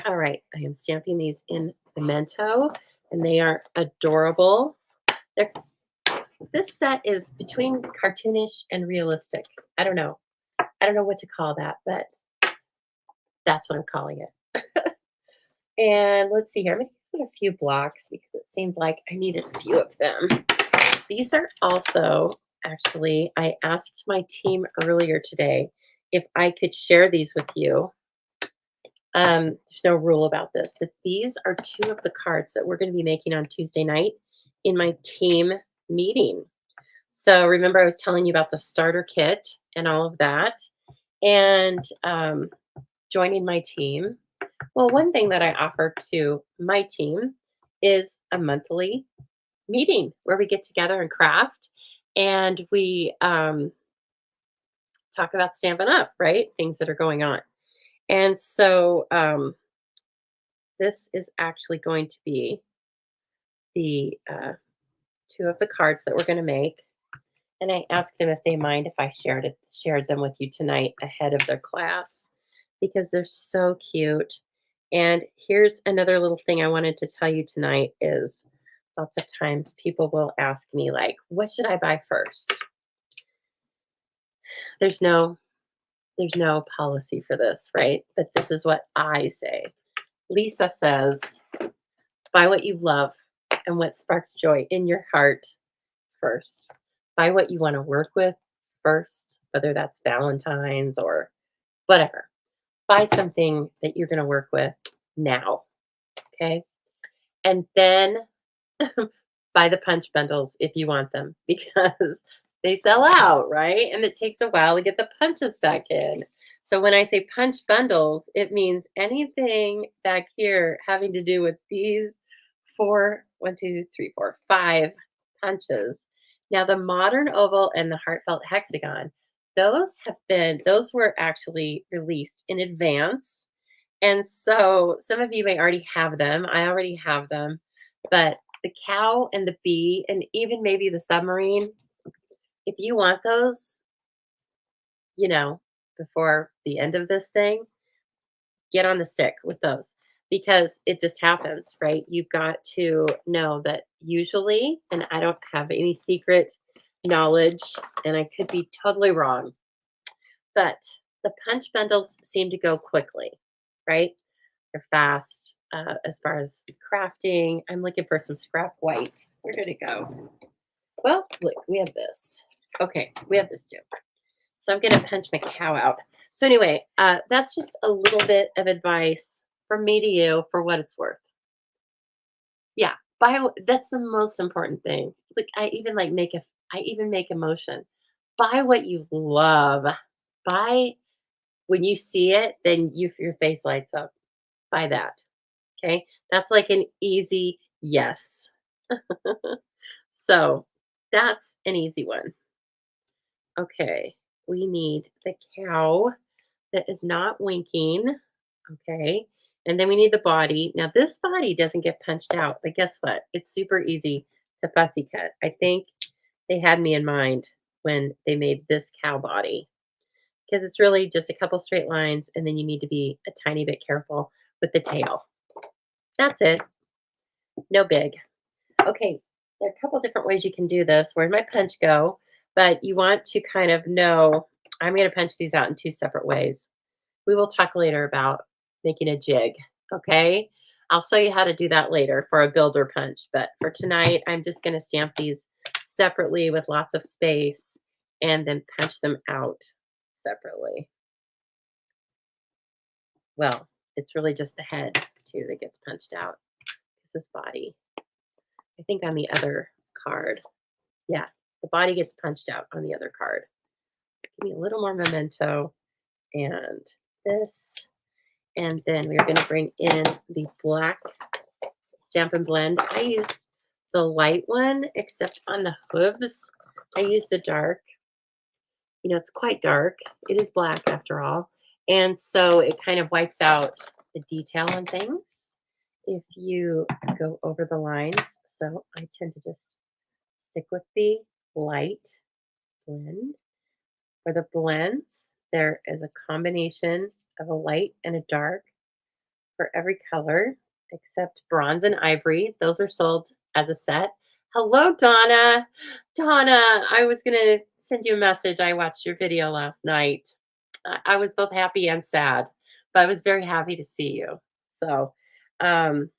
All right, I am stamping these in Memento, and they are adorable. They're, this set is between cartoonish and realistic. I don't know. I don't know what to call that, but that's what I'm calling it. And let's see here. I'm going to put a few blocks because it seemed like I needed a few of them. These are also, actually, I asked my team earlier today if I could share these with you. There's no rule about this, but these are two of the cards that we're going to be making on Tuesday night in my team meeting. So remember, I was telling you about the starter kit and all of that, and joining my team. Well, one thing that I offer to my team is a monthly meeting where we get together and craft, and we talk about Stampin' Up, right? Things that are going on. And so this is actually going to be the two of the cards that we're going to make. And I asked them if they mind if I shared them with you tonight ahead of their class because they're so cute. And here's another little thing I wanted to tell you tonight is lots of times people will ask me like, what should I buy first? There's no policy for this, right? But this is what I say. Lisa says, buy what you love and what sparks joy in your heart first. Buy what you want to work with first, whether that's Valentine's or whatever. Buy something that you're going to work with now. Okay. And then buy the punch bundles if you want them because they sell out, right? And it takes a while to get the punches back in. So when I say punch bundles, it means anything back here having to do with these 5 punches. Now the modern oval and the heartfelt hexagon, those were actually released in advance. And so some of you may already have them. I already have them, but the cow and the bee and even maybe the submarine, if you want those, you know, before the end of this thing, get on the stick with those because it just happens, right? You've got to know that usually, and I don't have any secret knowledge, and I could be totally wrong, but the punch bundles seem to go quickly, right? They're fast. As far as crafting, I'm looking for some scrap white. Where did it go? Well, look, we have this. Okay, we have this too. So I'm going to punch my cow out. So anyway, that's just a little bit of advice from me to you for what it's worth. Yeah, that's the most important thing. Like I even make a motion. Buy what you love. Buy when you see it, then your face lights up. Buy that. Okay, that's like an easy yes. So that's an easy one. Okay, we need the cow that is not winking. Okay. And then we need the body. Now, this body doesn't get punched out, but guess what? It's super easy to fussy cut. I think they had me in mind when they made this cow body because it's really just a couple straight lines, and then you need to be a tiny bit careful with the tail. That's it. No big. Okay. There are a couple different ways you can do this. Where'd my punch go? But you want to kind of know I'm going to punch these out in two separate ways. We will talk later about making a jig, okay? I'll show you how to do that later for a builder punch, but for tonight, I'm just gonna stamp these separately with lots of space and then punch them out separately. Well, it's really just the head too that gets punched out. This is body. I think on the other card. Yeah, the body gets punched out on the other card. Give me a little more memento and this. And then we're going to bring in the black Stampin' Blend. I used the light one, except on the hooves, I use the dark. You know, it's quite dark. It is black after all. And so it kind of wipes out the detail on things if you go over the lines. So I tend to just stick with the light blend. For the blends, there is a combination of a light and a dark for every color except bronze and ivory. Those are sold as a set. Hello, Donna. Donna, I was going to send you a message. I watched your video last night. I was both happy and sad, but I was very happy to see you. So, um,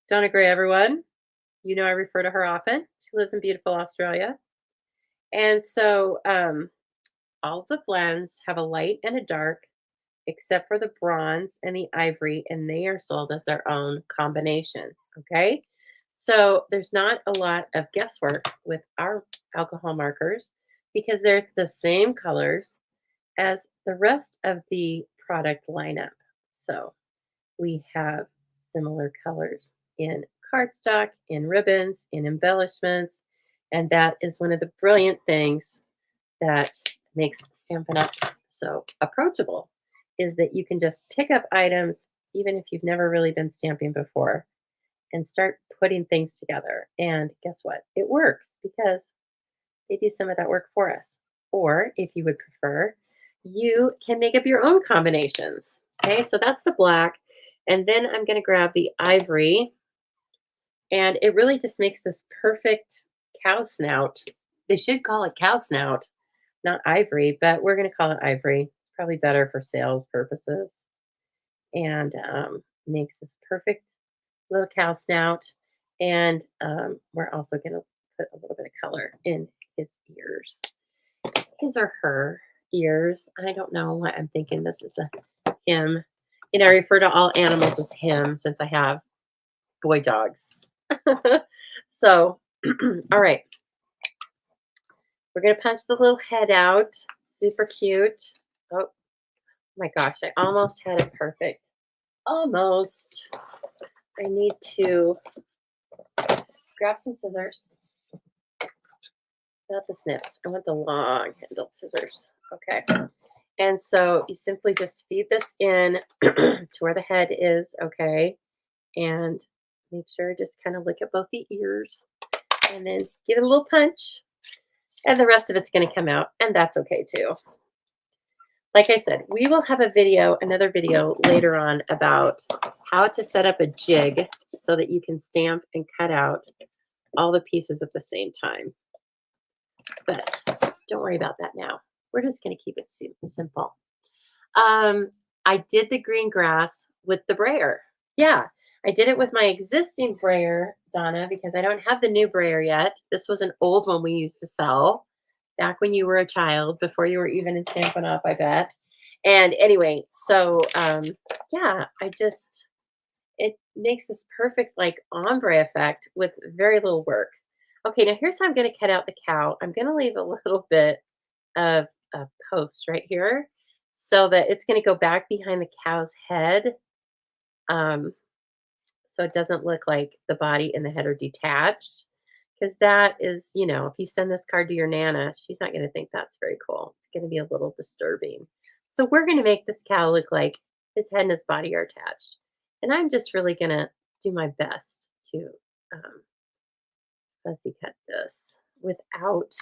Donna Gray, everyone, you know I refer to her often. She lives in beautiful Australia. And so all the blends have a light and a dark except for the bronze and the ivory, and they are sold as their own combination. Okay. So there's not a lot of guesswork with our alcohol markers because they're the same colors as the rest of the product lineup. So we have similar colors in cardstock, in ribbons, in embellishments, and that is one of the brilliant things that makes Stampin' Up! So approachable is that you can just pick up items, even if you've never really been stamping before, and start putting things together. And guess what? It works because they do some of that work for us. Or if you would prefer, you can make up your own combinations. Okay, so that's the black. And then I'm going to grab the ivory, and it really just makes this perfect cow snout. They should call it cow snout, not ivory, but we're going to call it ivory. Probably better for sales purposes. And makes this perfect little cow snout. And we're also going to put a little bit of color in his ears. His or her ears. I don't know why I'm thinking this is a him. You know, I refer to all animals as him since I have boy dogs. So, all right. We're going to punch the little head out. Super cute. Oh my gosh, I almost had it perfect. Almost. I need to grab some scissors. Not the snips. I want the long handled scissors. Okay. And so you simply just feed this in to where the head is. Okay. And make sure just kind of look at both the ears and then give it a little punch. And the rest of it's going to come out. And that's okay too. Like I said, we will have another video later on about how to set up a jig so that you can stamp and cut out all the pieces at the same time. But don't worry about that now. We're just going to keep it simple. I did the green grass with the brayer. Yeah, I did it with my existing brayer, Donna, because I don't have the new brayer yet. This was an old one we used to sell back when you were a child, before you were even in Stampin' Up, I bet. And anyway, so yeah, it makes this perfect like ombre effect with very little work. Okay, now here's how I'm going to cut out the cow. I'm going to leave a little bit of a post right here so that it's going to go back behind the cow's head. So it doesn't look like the body and the head are detached. Because that is, you know, if you send this card to your Nana, she's not going to think that's very cool. It's going to be a little disturbing. So we're going to make this cow look like his head and his body are attached. And I'm just really going to do my best to fussy cut this without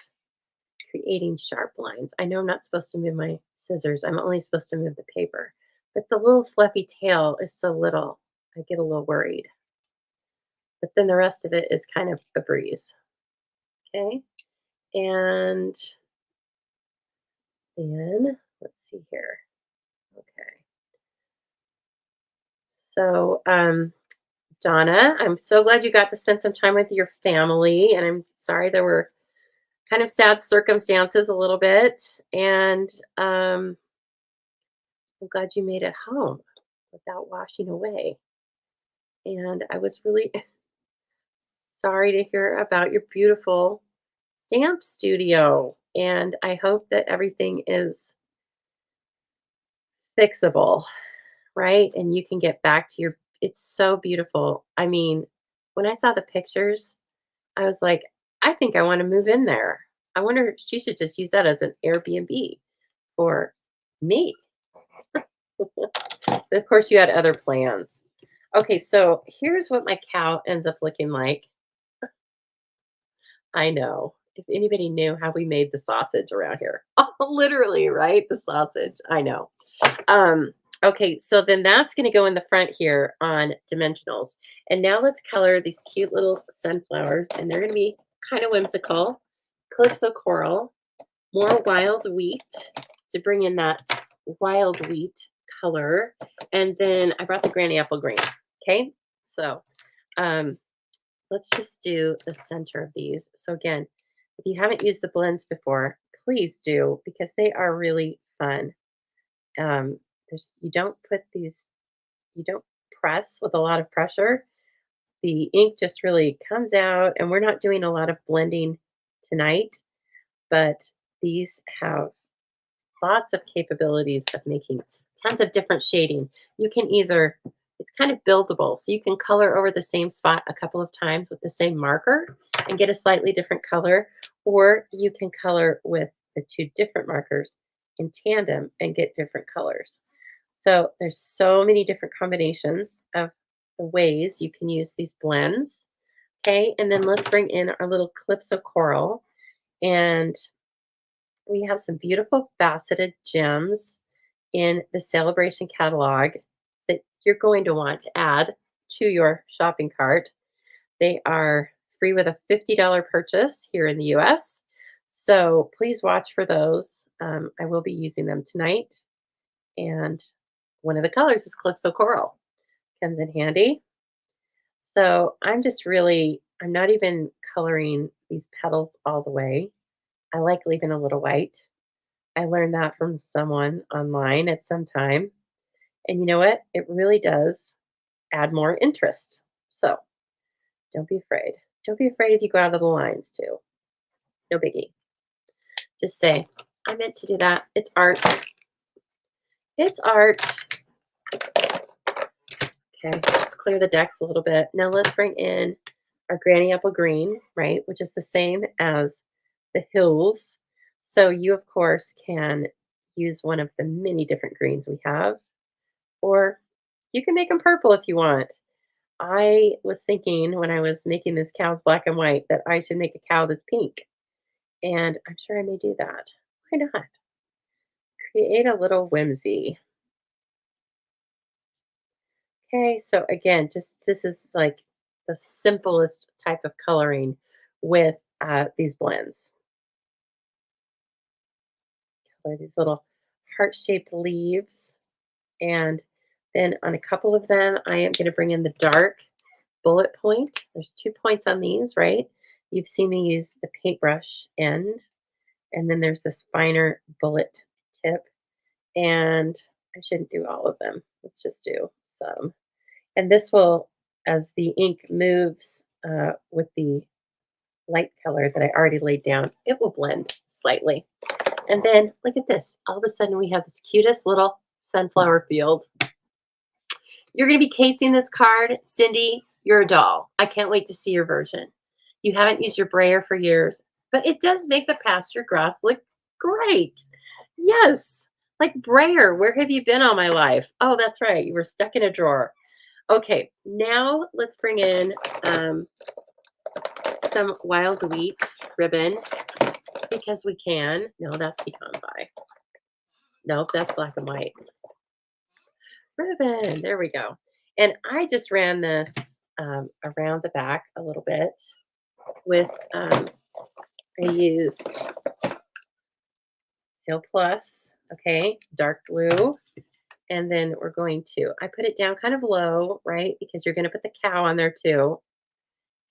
creating sharp lines. I know I'm not supposed to move my scissors. I'm only supposed to move the paper. But the little fluffy tail is so little, I get a little worried. But then the rest of it is kind of a breeze. Okay. And then let's see here. Okay. So, Donna, I'm so glad you got to spend some time with your family. And I'm sorry there were kind of sad circumstances a little bit. And I'm glad you made it home without washing away. And I was really sorry to hear about your beautiful stamp studio. And I hope that everything is fixable, right? And you can get back to it's so beautiful. I mean, when I saw the pictures, I was like, I think I want to move in there. I wonder if she should just use that as an Airbnb for me. But of course, you had other plans. Okay, so here's what my cow ends up looking like. I know. If anybody knew how we made the sausage around here. Literally, right? The sausage. I know. Um, okay, so then that's going to go in the front here on dimensionals. And now let's color these cute little sunflowers, and they're going to be kind of whimsical. Calypso coral, more wild wheat to bring in that wild wheat color. And then I brought the granny apple green. Okay, so um, let's just do the center of these. So again, if you haven't used the blends before, please do because they are really fun. You don't put these, you don't press with a lot of pressure. The ink just really comes out, and we're not doing a lot of blending tonight, but these have lots of capabilities of making tons of different shading. You can either, it's kind of buildable, so you can color over the same spot a couple of times with the same marker and get a slightly different color, or you can color with the two different markers in tandem and get different colors. So there's so many different combinations of the ways you can use these blends. Okay, and then let's bring in our little clips of coral, and we have some beautiful faceted gems in the celebration catalog that you're going to want to add to your shopping cart. They are free with a $50 purchase here in the US. So please watch for those. I will be using them tonight. And one of the colors is Calypso Coral. Comes in handy. So I'm not even coloring these petals all the way. I like leaving a little white. I learned that from someone online at some time. And you know what? It really does add more interest. So don't be afraid. Don't be afraid if you go out of the lines too. No biggie. Just say, I meant to do that. It's art. It's art. Okay, let's clear the decks a little bit. Now let's bring in our Granny Apple Green, right, which is the same as the hills. So you, of course, can use one of the many different greens we have, or you can make them purple if you want. I was thinking when I was making this cow's black and white that I should make a cow that's pink, and I'm sure I may do that. Why not? Create a little whimsy. Okay, so again, just this is like the simplest type of coloring with these blends. Color these little heart-shaped leaves, and then on a couple of them, I am going to bring in the dark bullet point. There's 2 points on these, right? You've seen me use the paintbrush end, and then there's this finer bullet tip, and I shouldn't do all of them. Let's just do some. And this will, as the ink moves with the light color that I already laid down, it will blend slightly. And then look at this. All of a sudden we have this cutest little sunflower field. You're going to be casing this card. Cindy, you're a doll. I can't wait to see your version. You haven't used your brayer for years, but it does make the pasture grass look great. Yes, like Brayer. Where have you been all my life? Oh, that's right. You were stuck in a drawer. Okay, now let's bring in some wild wheat ribbon because we can. No, that's pecan pie. Nope, that's black and white. Ribbon, there we go. And I just ran this around the back a little bit with, I used Seal Plus, okay, dark blue. And then we're going to, I put it down kind of low, right? Because you're going to put the cow on there too.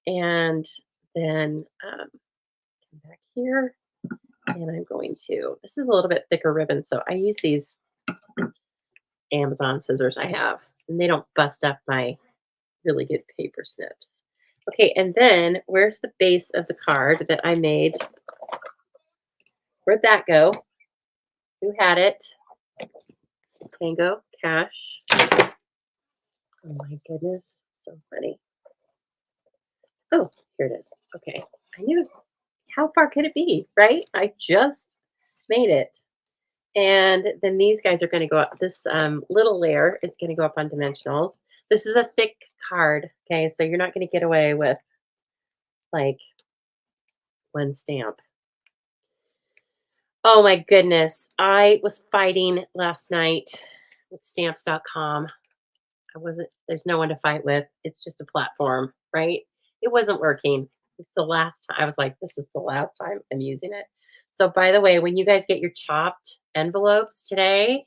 And then come back here, and I'm going to, this is a little bit thicker ribbon, so I use these Amazon scissors I have, and they don't bust up my really good paper snips. Okay, and then where's the base of the card that I made? Where'd that go? Who had it? Tango, Cash. Oh my goodness, so funny. Oh, here it is. Okay. I knew how far could it be, right? I just made it. And then these guys are going to go up. This little layer is going to go up on dimensionals. This is a thick card. Okay. So you're not going to get away with like one stamp. Oh my goodness. I was fighting last night with stamps.com. There's no one to fight with. It's just a platform, right? It wasn't working. It's the last time. I was like, this is the last time I'm using it. So, by the way, when you guys get your chopped envelopes today,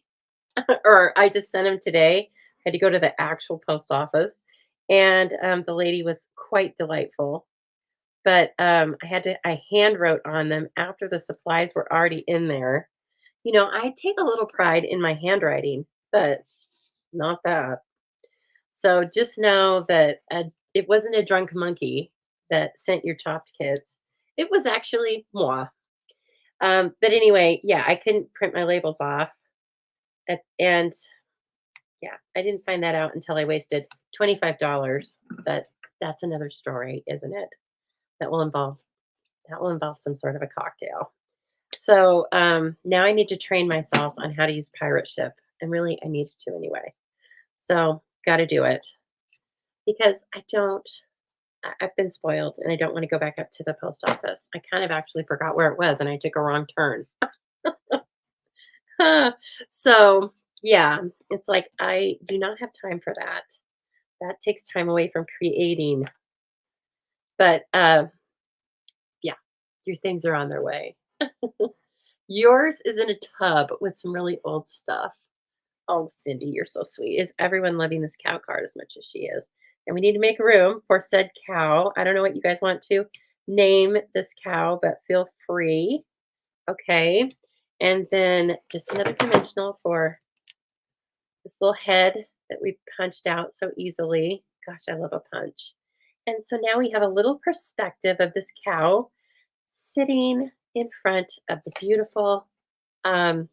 or I just sent them today, I had to go to the actual post office, and the lady was quite delightful. But I hand wrote on them after the supplies were already in there. I take a little pride in my handwriting, but not that. So just know that it wasn't a drunk monkey that sent your chopped kids. It was actually moi. But anyway, yeah, I couldn't print my labels off. And yeah, I didn't find that out until I wasted $25. But that's another story, isn't it? That will involve some sort of a cocktail. So now I need to train myself on how to use pirate ship. And really I needed to anyway. So gotta do it. Because I've been spoiled and I don't want to go back up to the post office. I kind of actually forgot where it was and I took a wrong turn. So, yeah, it's like I do not have time for that. That takes time away from creating. But yeah, your things are on their way. Yours is in a tub with some really old stuff. Oh, Cindy, you're so sweet. Is everyone loving this cow card as much as she is? And we need to make room for said cow. I don't know what you guys want to name this cow, but feel free. Okay. And then just another conventional for this little head that we punched out so easily. Gosh, I love a punch. And so now we have a little perspective of this cow sitting in front of the beautiful um,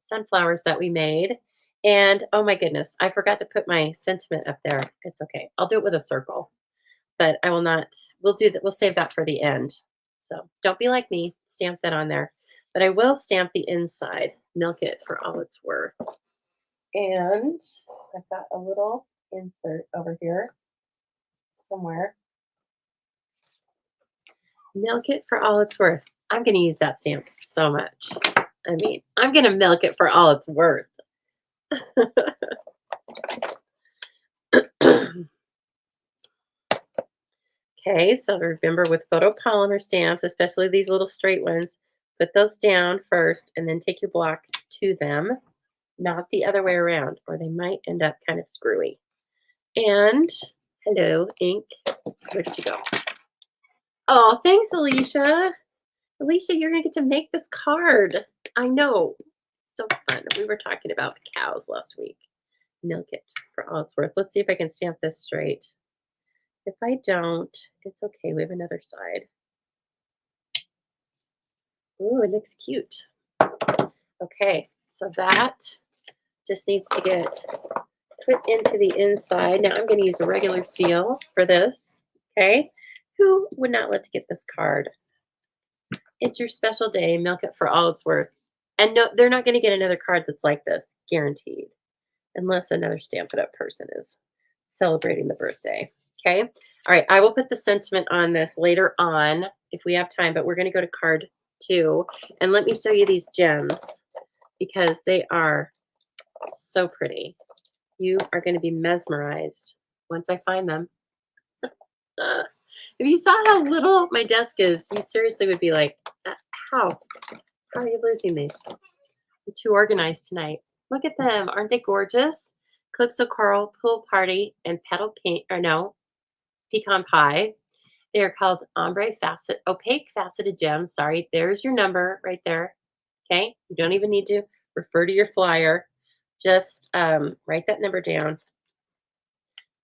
sunflowers that we made. And oh my goodness, I forgot to put my sentiment up there. It's okay. I'll do it with a circle, but I will not. We'll do that. We'll save that for the end. So don't be like me. Stamp that on there. But I will stamp the inside. Milk it for all it's worth. And I've got a little insert over here somewhere. Milk it for all it's worth. I'm going to use that stamp so much. I mean, I'm going to milk it for all it's worth. Okay, so remember with photopolymer stamps, especially these little straight ones, put those down first and then take your block to them, not the other way around, or they might end up kind of screwy. And hello, ink. Where did you go? Oh, thanks, Alicia. Alicia, you're going to get to make this card. I know. So fun. We were talking about the cows last week. Milk it for all it's worth. Let's see if I can stamp this straight. If I don't, it's okay. We have another side. Ooh, it looks cute. Okay, so that just needs to get put into the inside. Now I'm going to use a regular seal for this. Okay, who would not let to get this card? It's your special day. Milk it for all it's worth. And no, they're not going to get another card that's like this, guaranteed, unless another Stamp It Up person is celebrating the birthday. Okay. All right. I will put the sentiment on this later on if we have time, but we're going to go to card 2. And let me show you these gems because they are so pretty. You are going to be mesmerized once I find them. If you saw how little my desk is, you seriously would be like, how? How are you losing these? I'm too organized tonight. Look at them. Aren't they gorgeous? Calypso Coral, Pool Party, and Petal Pink, or no, Pecan Pie. They are called Opaque Faceted Gems. Sorry, there's your number right there. Okay, you don't even need to refer to your flyer. Just write that number down.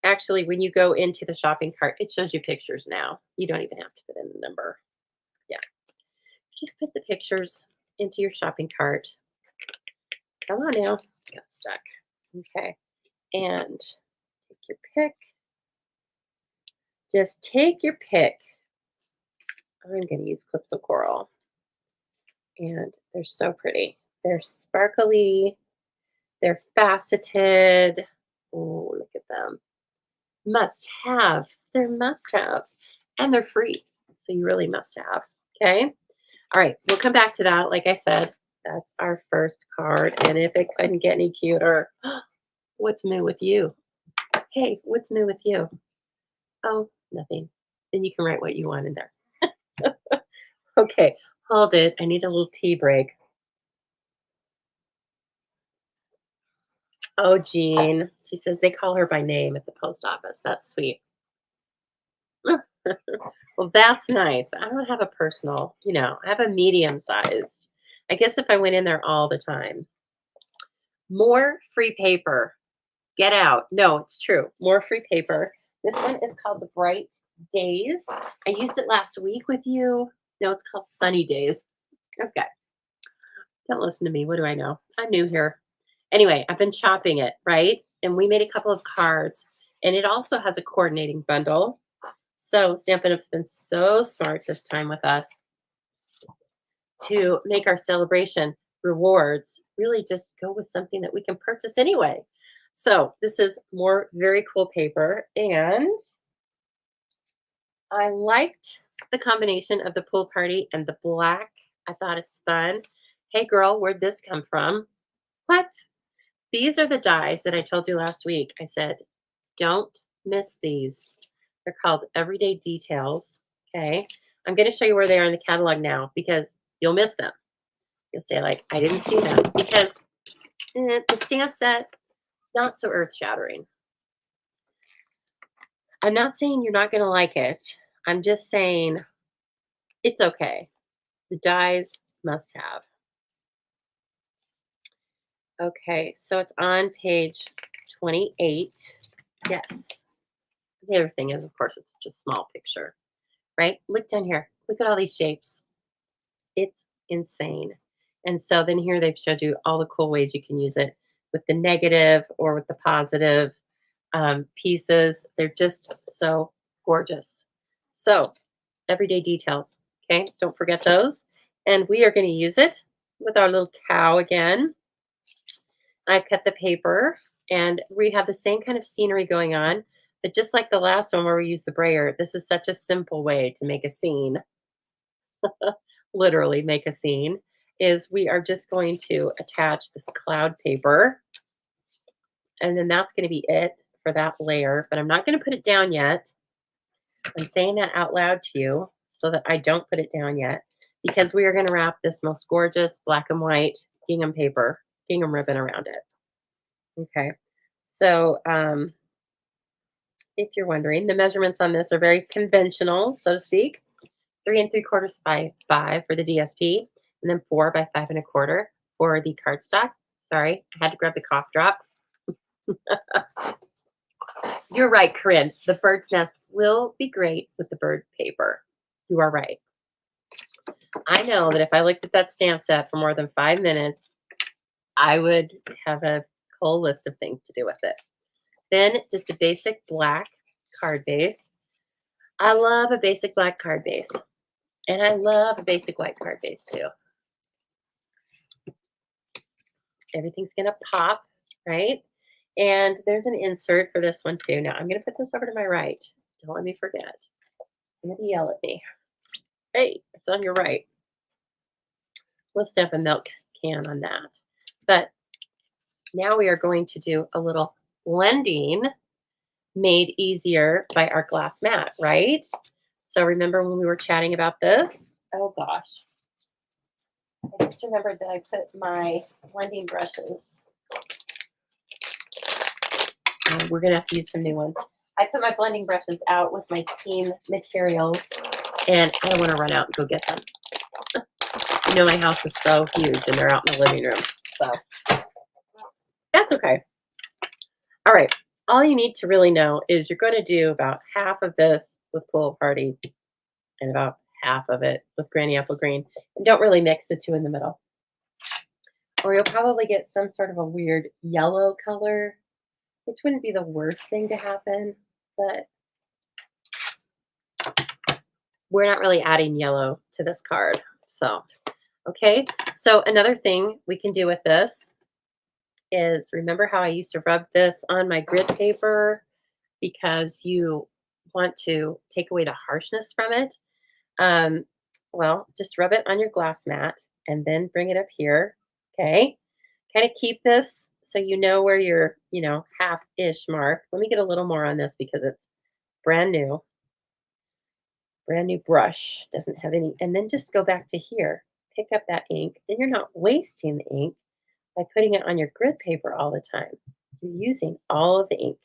Actually, when you go into the shopping cart, it shows you pictures now. You don't even have to put in the number. Yeah, just put the pictures into your shopping cart. Come on now. Got stuck. Okay. And take your pick. Just take your pick. I'm going to use clips of coral, and they're so pretty. They're sparkly, they're faceted. Oh, look at them. Must haves. They're must haves. And they're free. So you really must have. Okay. All right. We'll come back to that. Like I said, that's our first card. And if it couldn't get any cuter, what's new with you? Hey, what's new with you? Oh, nothing. Then you can write what you want in there. Okay. Hold it. I need a little tea break. Oh, Jean. She says they call her by name at the post office. That's sweet. Well, that's nice, but I don't have a personal, I have a medium sized. I guess if I went in there all the time. More free paper. Get out. No, it's true. More free paper. This one is called the Bright Days. I used it last week with you. No, it's called Sunny Days. Okay. Don't listen to me. What do I know? I'm new here. Anyway, I've been shopping it, right? And we made a couple of cards. And it also has a coordinating bundle. So Stampin' Up's been so smart this time with us to make our celebration rewards really just go with something that we can purchase anyway. So this is more very cool paper, and I liked the combination of the pool party and the black. I thought it's fun. Hey girl, where'd this come from? What? These are the dies that I told you last week. I said, don't miss these. They're called Everyday Details. Okay. I'm going to show you where they are in the catalog now because you'll miss them. You'll say, like, I didn't see them because the stamp set, not so earth shattering. I'm not saying you're not going to like it. I'm just saying it's okay. The dies must have. Okay. So it's on page 28. Yes. The other thing is, of course, it's just a small picture, right? Look down here. Look at all these shapes. It's insane. And so then here they've showed you all the cool ways you can use it with the negative or with the positive pieces. They're just so gorgeous. So everyday details. Okay. Don't forget those. And we are going to use it with our little cow again. I cut the paper and we have the same kind of scenery going on. But just like the last one where we used the brayer, this is such a simple way to make a scene. Literally make a scene, is we are just going to attach this cloud paper. And then that's going to be it for that layer. But I'm not going to put it down yet. I'm saying that out loud to you so that I don't put it down yet, because we are going to wrap this most gorgeous black and white gingham paper, gingham ribbon around it. Okay. So if you're wondering, the measurements on this are very conventional, so to speak. 3 3/4 by 5 for the DSP, and then 4 by 5 1/4 for the cardstock. Sorry, I had to grab the cough drop. You're right, Corinne. The bird's nest will be great with the bird paper. You are right. I know that if I looked at that stamp set for more than 5 minutes, I would have a whole list of things to do with it. Then just a basic black card base. I love a basic black card base. And I love a basic white card base too. Everything's going to pop, right? And there's an insert for this one too. Now I'm going to put this over to my right. Don't let me forget. I'm going to yell at me. Hey, it's on your right. We'll stamp a milk can on that. But now we are going to do a little blending made easier by our glass mat, right? So remember when we were chatting about this? Oh gosh. I just remembered that I put my blending brushes. We're going to have to use some new ones. I put my blending brushes out with my team materials, and I don't want to run out and go get them. You know, my house is so huge, and they're out in the living room. So that's okay. All right. All you need to really know is you're going to do about half of this with Pool Party and about half of it with Granny Apple Green. And don't really mix the two in the middle. Or you'll probably get some sort of a weird yellow color, which wouldn't be the worst thing to happen, but we're not really adding yellow to this card. So, okay. So another thing we can do with this is, remember how I used to rub this on my grid paper because you want to take away the harshness from it? Um, well, just rub it on your glass mat and then bring it up here. Okay. Kind of keep this so you know where your, half-ish mark. Let me get a little more on this because it's brand new. Brand new brush. Doesn't have any. And then just go back to here. Pick up that ink. And you're not wasting the ink by putting it on your grid paper all the time. You're using all of the ink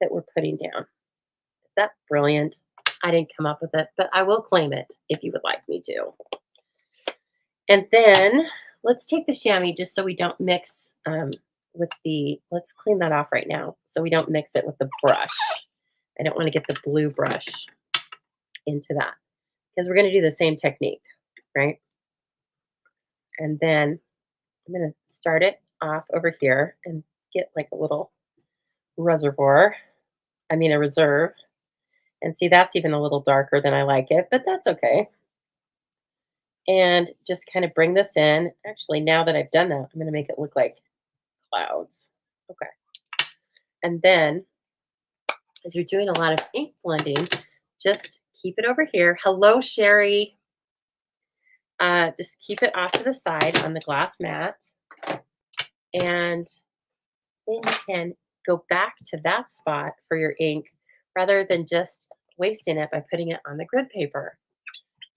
that we're putting down. Is that brilliant? I didn't come up with it, but I will claim it if you would like me to. And then let's take the chamois just so we don't mix with the, let's clean that off right now so we don't mix it with the brush. I don't want to get the blue brush into that because we're going to do the same technique, right? And then I'm going to start it off over here and get like a little reservoir. I mean, a reserve. And see, that's even a little darker than I like it, but that's okay. And just kind of bring this in. Actually, now that I've done that, I'm going to make it look like clouds. Okay. And then, as you're doing a lot of ink blending, just keep it over here. Hello, Sherry. Just keep it off to the side on the glass mat. And then you can go back to that spot for your ink rather than just wasting it by putting it on the grid paper.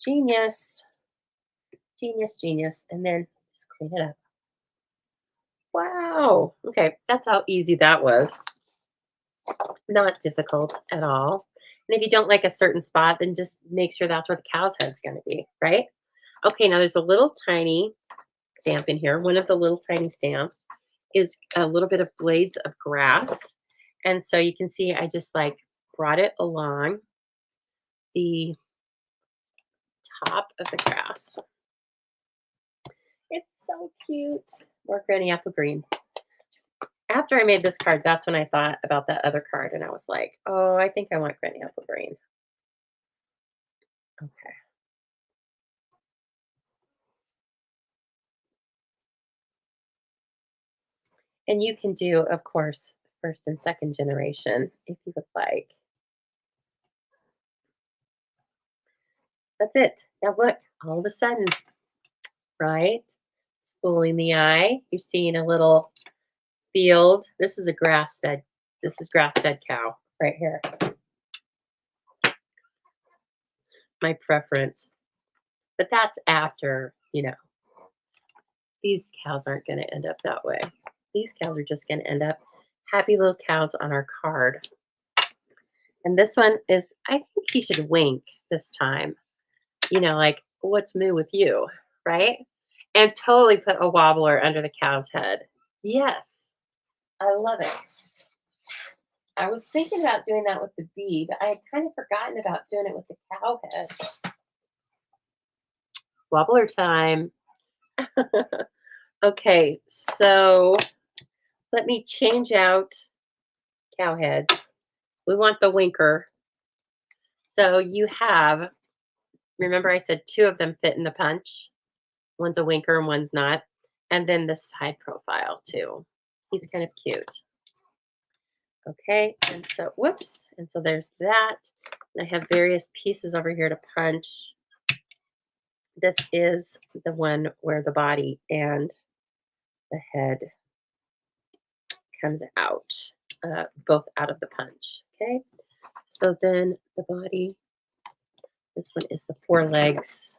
Genius. Genius, genius. And then just clean it up. Wow. Okay, that's how easy that was. Not difficult at all. And if you don't like a certain spot, then just make sure that's where the cow's head's going to be, right? Okay, now there's a little tiny stamp in here. One of the little tiny stamps is a little bit of blades of grass. And so you can see I just like brought it along the top of the grass. It's so cute. More Granny Apple Green. After I made this card, that's when I thought about that other card. And I was like, oh, I think I want Granny Apple Green. Okay. And you can do, of course, first and second generation if you would like. That's it. Now look, all of a sudden, right? Spooling the eye. You're seeing a little field. This is a grass-fed. This is grass-fed cow right here. My preference. But that's after, these cows aren't going to end up that way. These cows are just going to end up happy little cows on our card. And this one is, I think he should wink this time. Like, what's moo with you, right? And totally put a wobbler under the cow's head. Yes, I love it. I was thinking about doing that with the bee, but I had kind of forgotten about doing it with the cow head. Wobbler time. Okay, so let me change out cow heads. We want the winker. So you have, remember I said two of them fit in the punch? One's a winker and one's not. And then the side profile too. He's kind of cute. Okay, and so, whoops. And so there's that. And I have various pieces over here to punch. This is the one where the body and the head comes out, both out of the punch. Okay, so then the body, this one is the forelegs.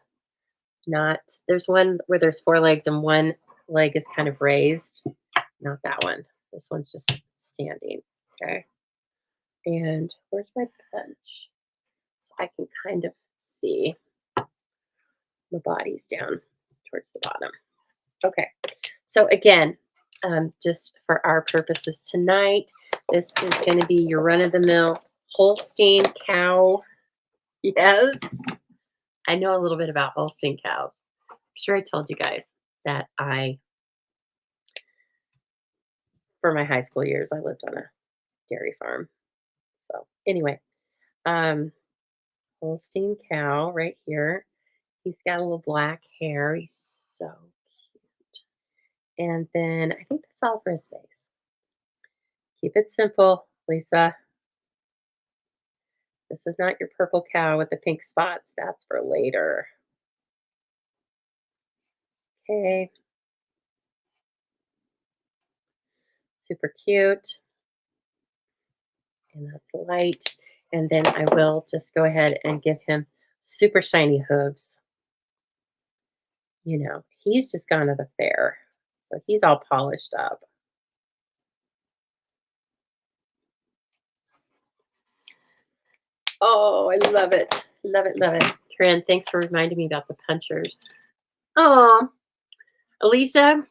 There's one where there's four legs and one leg is kind of raised. Not that one. This one's just standing. Okay. And where's my punch? So I can kind of see the body's down towards the bottom. Okay. So again, just for our purposes tonight, this is going to be your run-of-the-mill Holstein cow. Yes. I know a little bit about Holstein cows. I'm sure I told you guys that for my high school years, I lived on a dairy farm. So anyway, Holstein cow right here. He's got a little black hair. He's so cute. And then I think that's all for his face. Keep it simple, Lisa. This is not your purple cow with the pink spots. That's for later. Okay, super cute. And that's light. And then I will just go ahead and give him super shiny hooves. You know, he's just gone to the fair. So he's all polished up. Oh, I love it. Love it, love it. Corinne, thanks for reminding me about the punchers. Oh, Alicia,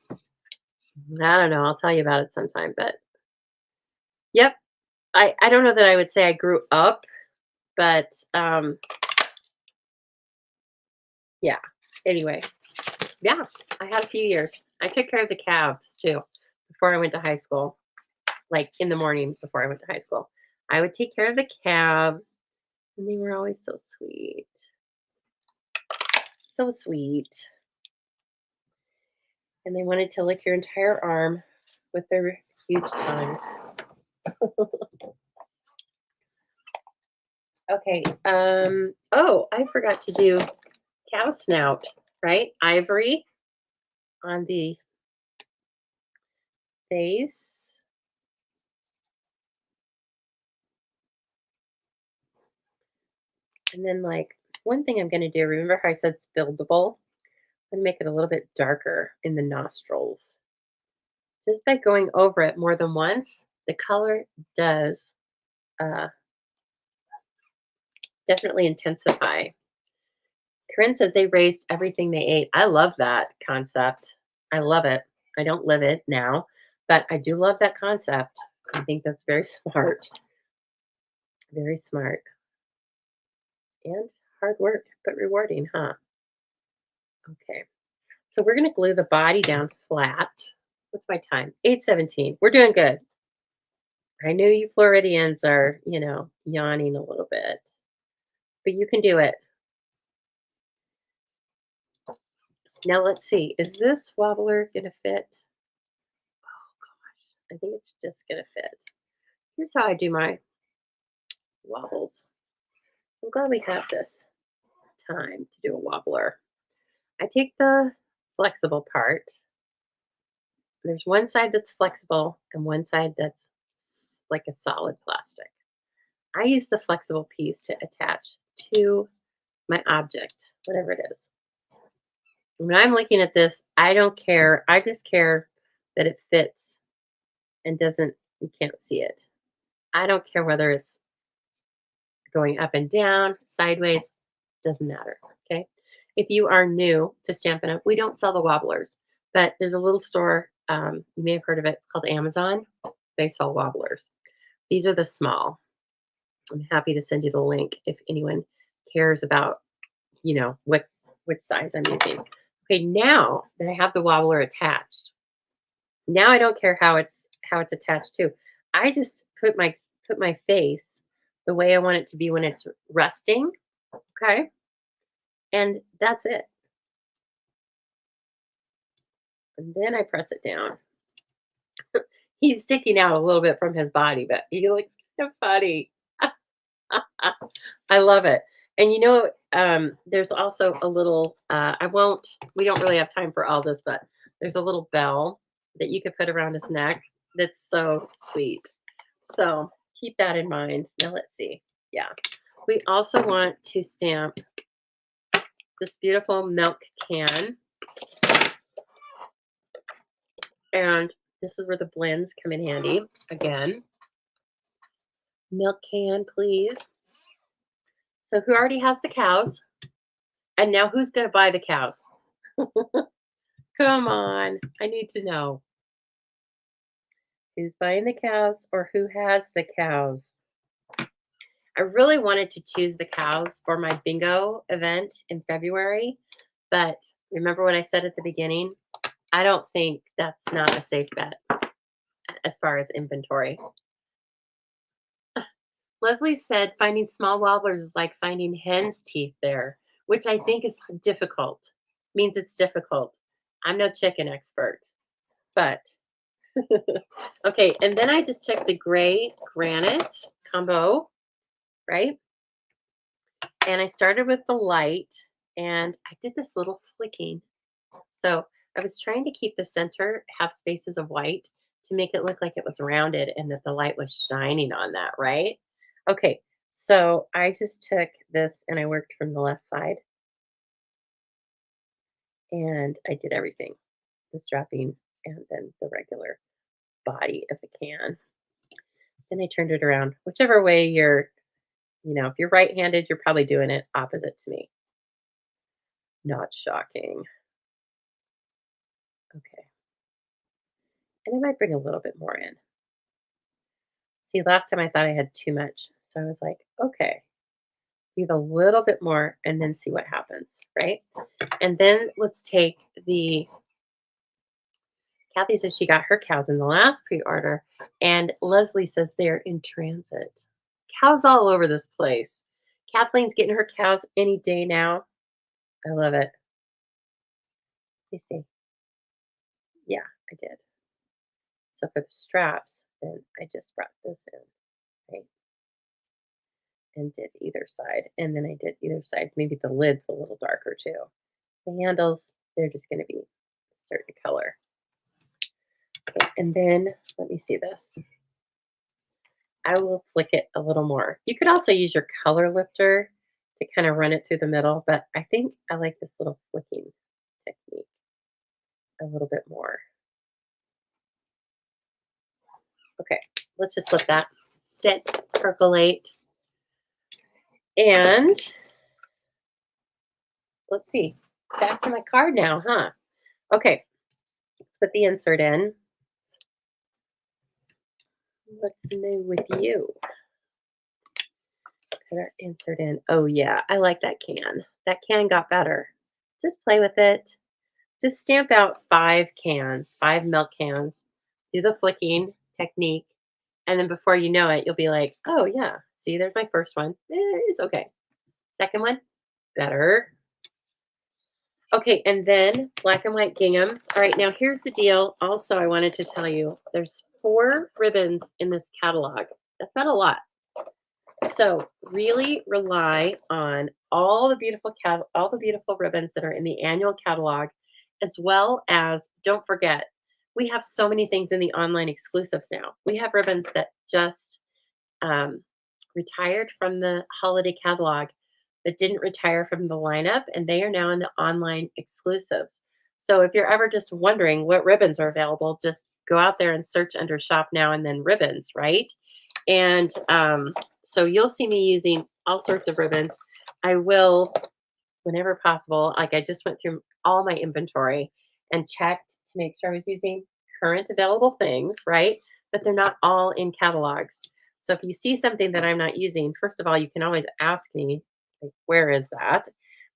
I don't know. I'll tell you about it sometime. But yep, I don't know that I would say I grew up, but yeah. Anyway, yeah, I had a few years. I took care of the calves too before I went to high school. Like in the morning before I went to high school, I would take care of the calves, and they were always so sweet. So sweet. And they wanted to lick your entire arm with their huge tongues. Okay. Oh, I forgot to do cow snout, right? Ivory on the face. And then like one thing I'm gonna do, remember how I said it's buildable? I'm gonna make it a little bit darker in the nostrils. Just by going over it more than once, the color does uh, definitely intensify. Corinne says they raised everything they ate. I love that concept. I love it. I don't live it now, but I do love that concept. I think that's very smart. Very smart. And hard work, but rewarding, huh? Okay. So we're going to glue the body down flat. What's my time? 8:17. We're doing good. I know you Floridians are, yawning a little bit, but you can do it. Now let's see. Is this wobbler going to fit? Oh gosh, I think it's just going to fit. Here's how I do my wobbles. I'm glad we have this time to do a wobbler. I take the flexible part. There's one side that's flexible and one side that's like a solid plastic. I use the flexible piece to attach to my object, whatever it is. When I'm looking at this, I don't care. I just care that it fits and you can't see it. I don't care whether it's going up and down, sideways, doesn't matter. Okay. If you are new to Stampin' Up, we don't sell the wobblers, but there's a little store. You may have heard of it. It's called Amazon. They sell wobblers. These are the small. I'm happy to send you the link if anyone cares about, which size I'm using. Okay, now that I have the wobbler attached, now I don't care how it's attached to. I just put my face the way I want it to be when it's resting. Okay. And that's it. And then I press it down. He's sticking out a little bit from his body, but he looks kind of funny. I love it. And there's also a little, we don't really have time for all this, but there's a little bell that you could put around his neck that's so sweet. So keep that in mind. Now let's see. Yeah. We also want to stamp this beautiful milk can. And this is where the blends come in handy. Again, milk can, please. So who already has the cows? And now who's going to buy the cows? Come on. I need to know. Who's buying the cows or who has the cows? I really wanted to choose the cows for my bingo event in February. But remember what I said at the beginning? I don't think that's not a safe bet as far as inventory. Leslie said finding small wobblers is like finding hen's teeth there, which I think is difficult. Means it's difficult. I'm no chicken expert, but okay. And then I just took the gray granite combo, right? And I started with the light and I did this little flicking. So I was trying to keep the center half spaces of white to make it look like it was rounded and that the light was shining on that, right? Okay, so I just took this and I worked from the left side and I did everything, the strapping and then the regular body of the can. Then I turned it around. Whichever way if you're right-handed, you're probably doing it opposite to me. Not shocking. Okay. And I might bring a little bit more in. See, last time I thought I had too much. So I was like, okay, leave a little bit more and then see what happens, right? And then let's take the Kathy says she got her cows in the last pre-order, and Leslie says they're in transit. Cows all over this place. Kathleen's getting her cows any day now. I love it. You see. Yeah, I did. So for the straps, then I just brought this in, right? And did either side. And then I did either side. Maybe the lid's a little darker too. The handles, they're just going to be a certain color. Okay, and then let me see this. I will flick it a little more. You could also use your color lifter to kind of run it through the middle, but I think I like this little flicking technique a little bit more. Okay, let's just let that sit, percolate. And let's see, back to my card now, huh? Okay, let's put the insert in. What's new with you? Put our insert in. Oh, yeah, I like that can. That can got better. Just play with it. Just stamp out 5 cans, 5 milk cans. Do the flicking technique. And then before you know it, you'll be like, oh, yeah, see, there's my first one. It's okay. Second one, better. Okay, and then black and white gingham. All right, now here's the deal. Also, I wanted to tell you there's 4 ribbons in this catalog. That's not a lot. So really rely on all the beautiful ribbons that are in the annual catalog, as well as don't forget, we have so many things in the online exclusives now. We have ribbons that just retired from the holiday catalog that didn't retire from the lineup, and they are now in the online exclusives. So if you're ever just wondering what ribbons are available, just go out there and search under shop now and then ribbons, right? And so you'll see me using all sorts of ribbons. I will, whenever possible, like I just went through all my inventory and checked to make sure I was using current available things, right? But they're not all in catalogs. So if you see something that I'm not using, first of all, you can always ask me, like, where is that?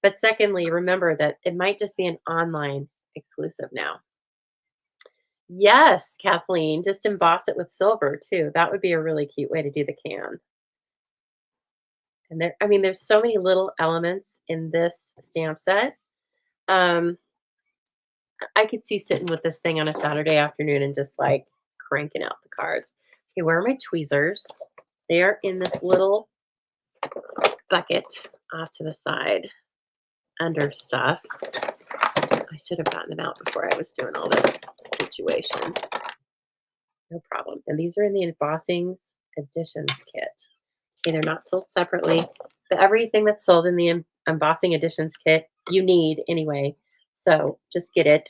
But secondly, remember that it might just be an online exclusive now. Yes, Kathleen, just emboss it with silver too. That would be a really cute way to do the can. And there's so many little elements in this stamp set. Um, I could see sitting with this thing on a Saturday afternoon and just like cranking out the cards. Okay, where are my tweezers? They are in this little bucket off to the side under stuff. I should have gotten them out before I was doing all this situation. No problem. And these are in the Embossings Editions kit. Okay, they're not sold separately, but everything that's sold in the Embossing Editions kit, you need anyway. So just get it.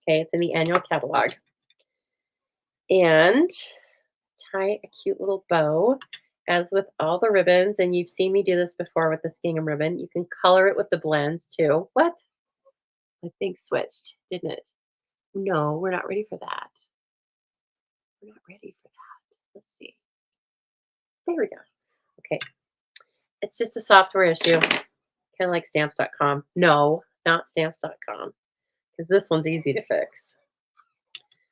Okay, it's in the annual catalog. And tie a cute little bow, as with all the ribbons. And you've seen me do this before with the gingham ribbon. You can color it with the blends too. What? I think switched, didn't it? No, we're not ready for that. We're not ready for that. Let's see. There we go. Okay. It's just a software issue, kind of like stamps.com. No, not stamps.com, because this one's easy to fix.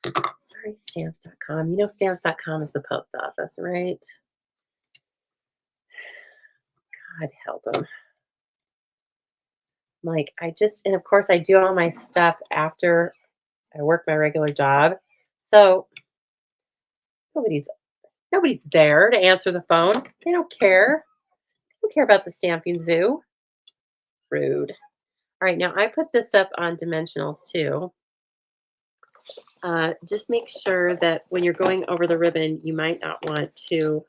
Sorry, stamps.com. You know, stamps.com is the post office, right? God help him. Like, I just and of course, I do all my stuff after I work my regular job. So nobody's nobody's there to answer the phone. They don't care. They don't care about the stamping zoo. Rude. All right, now I put this up on dimensionals too. Just make sure that when you're going over the ribbon, you might want to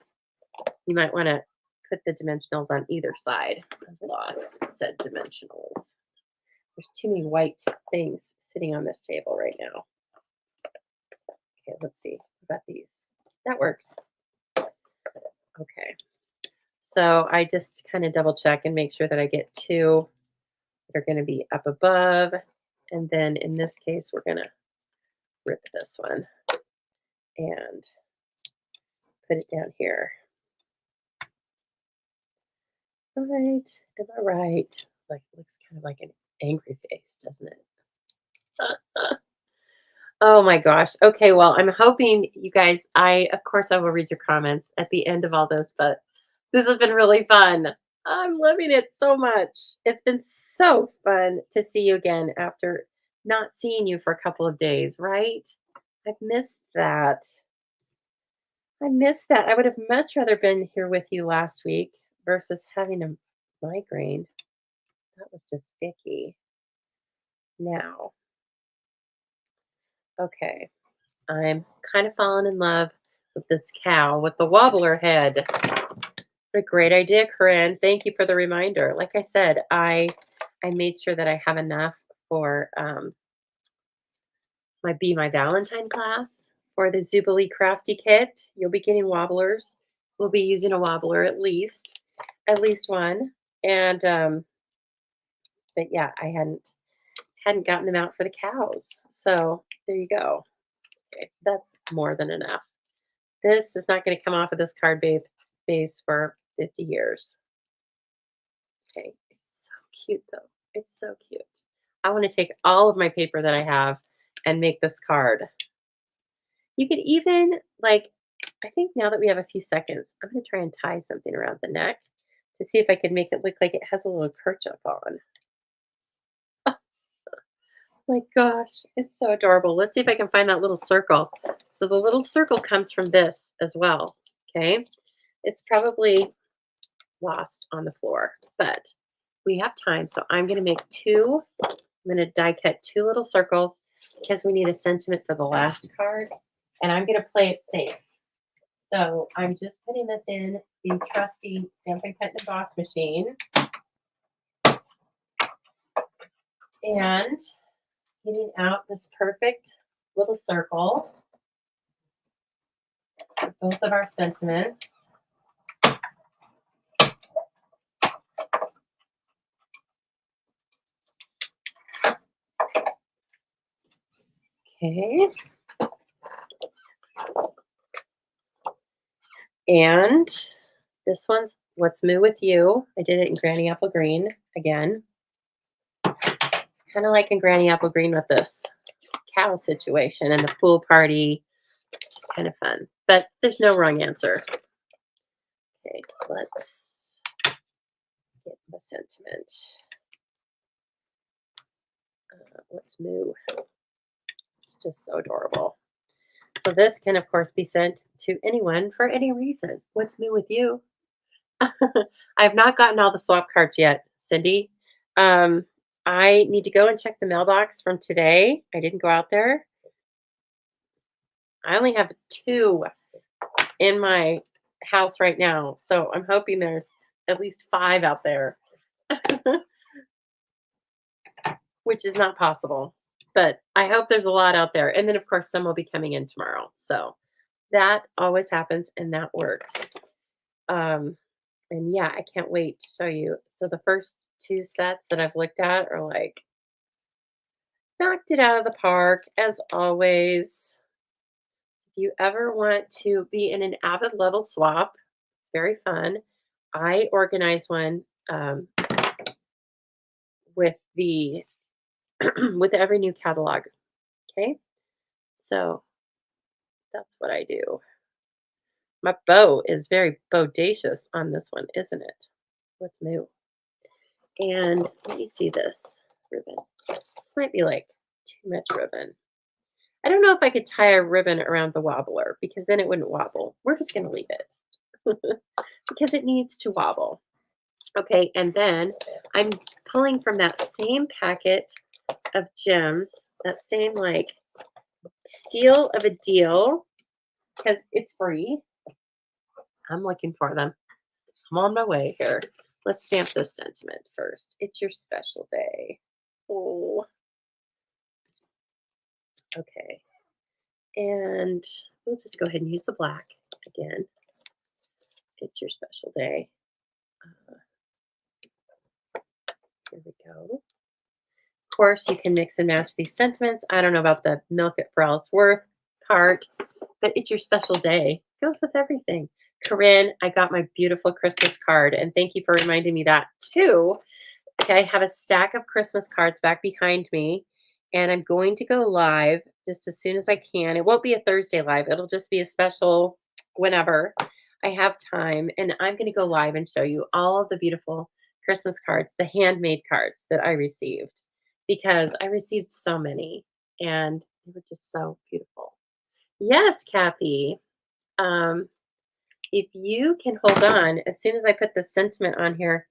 put the dimensionals on either side. I've lost said dimensionals. There's too many white things sitting on this table right now. Okay, let's see. What about these? That works. Okay. So I just kind of double check and make sure that I get two that are going to be up above. And then in this case, we're going to rip this one and put it down here. All right. Am I right? Like, looks kind of like an angry face, doesn't it? Oh my gosh. Okay, well, I'm hoping you guys of course I will read your comments at the end of all this, but this has been really fun. I'm loving it so much. It's been so fun to see you again after not seeing you for a couple of days, right? I've missed that. I missed that. I would have much rather been here with you last week versus having a migraine. That was just icky. Now, okay. I'm kind of falling in love with this cow with the wobbler head. What a great idea, Corinne. Thank you for the reminder. Like I said, I made sure that I have enough for my Be My Valentine class for the Zubilee Crafty Kit. You'll be getting wobblers. We'll be using a wobbler at least one. And but yeah, I hadn't gotten them out for the cows. So there you go. Okay, that's more than enough. This is not going to come off of this base for 50 years. Okay, it's so cute though. It's so cute. I want to take all of my paper that I have and make this card. You could even, like, I think now that we have a few seconds, I'm going to try and tie something around the neck to see if I can make it look like it has a little kerchief on. My gosh, it's so adorable. Let's see if I can find that little circle. So the little circle comes from this as well. Okay. It's probably lost on the floor, but we have time. So I'm going to make two. I'm going to die cut two little circles because we need a sentiment for the last card. And I'm going to play it safe. So I'm just putting this in the trusty Stampin' Cut and Emboss machine. And getting out this perfect little circle for both of our sentiments. Okay. And this one's What's Moo with You. I did it in Granny Apple Green again. It's kind of like in Granny Apple Green with this cow situation and the pool party. It's just kind of fun. But there's no wrong answer. Okay, let's get the sentiment. What's Moo? It's just so adorable. So this can, of course, be sent to anyone for any reason. What's Moo with you? I have not gotten all the swap cards yet, Cindy. I need to go and check the mailbox from today. I didn't go out there. I only have two in my house right now, so I'm hoping there's at least five out there, which is not possible. But I hope there's a lot out there. And then, of course, some will be coming in tomorrow. So that always happens, and that works. And yeah, I can't wait to show you. So the first two sets that I've looked at are like knocked it out of the park as always. If you ever want to be in an avid level swap, it's very fun. I organize one with the with every new catalog. Okay, so that's what I do. My bow is very bodacious on this one, isn't it? Let's move. And let me see this ribbon. This might be like too much ribbon. I don't know if I could tie a ribbon around the wobbler because then it wouldn't wobble. We're just going to leave it because it needs to wobble. Okay, and then I'm pulling from that same packet of gems, that same like steal of a deal because it's free. I'm looking for them. I'm on my way here. Let's stamp this sentiment first. It's your special day. Oh, okay. And we'll just go ahead and use the black again. It's your special day. Here we go. Of course, you can mix and match these sentiments. I don't know about the milk it for all it's worth part, but it's your special day. Goes with everything. Corinne, I got my beautiful Christmas card, and thank you for reminding me that too. Okay, I have a stack of Christmas cards back behind me, and I'm going to go live just as soon as I can. It won't be a Thursday live. It'll just be a special whenever I have time, and I'm going to go live and show you all of the beautiful Christmas cards, the handmade cards that I received, because I received so many, and they were just so beautiful. Yes, Kathy. Um, if you can hold on, as soon as I put the sentiment on here,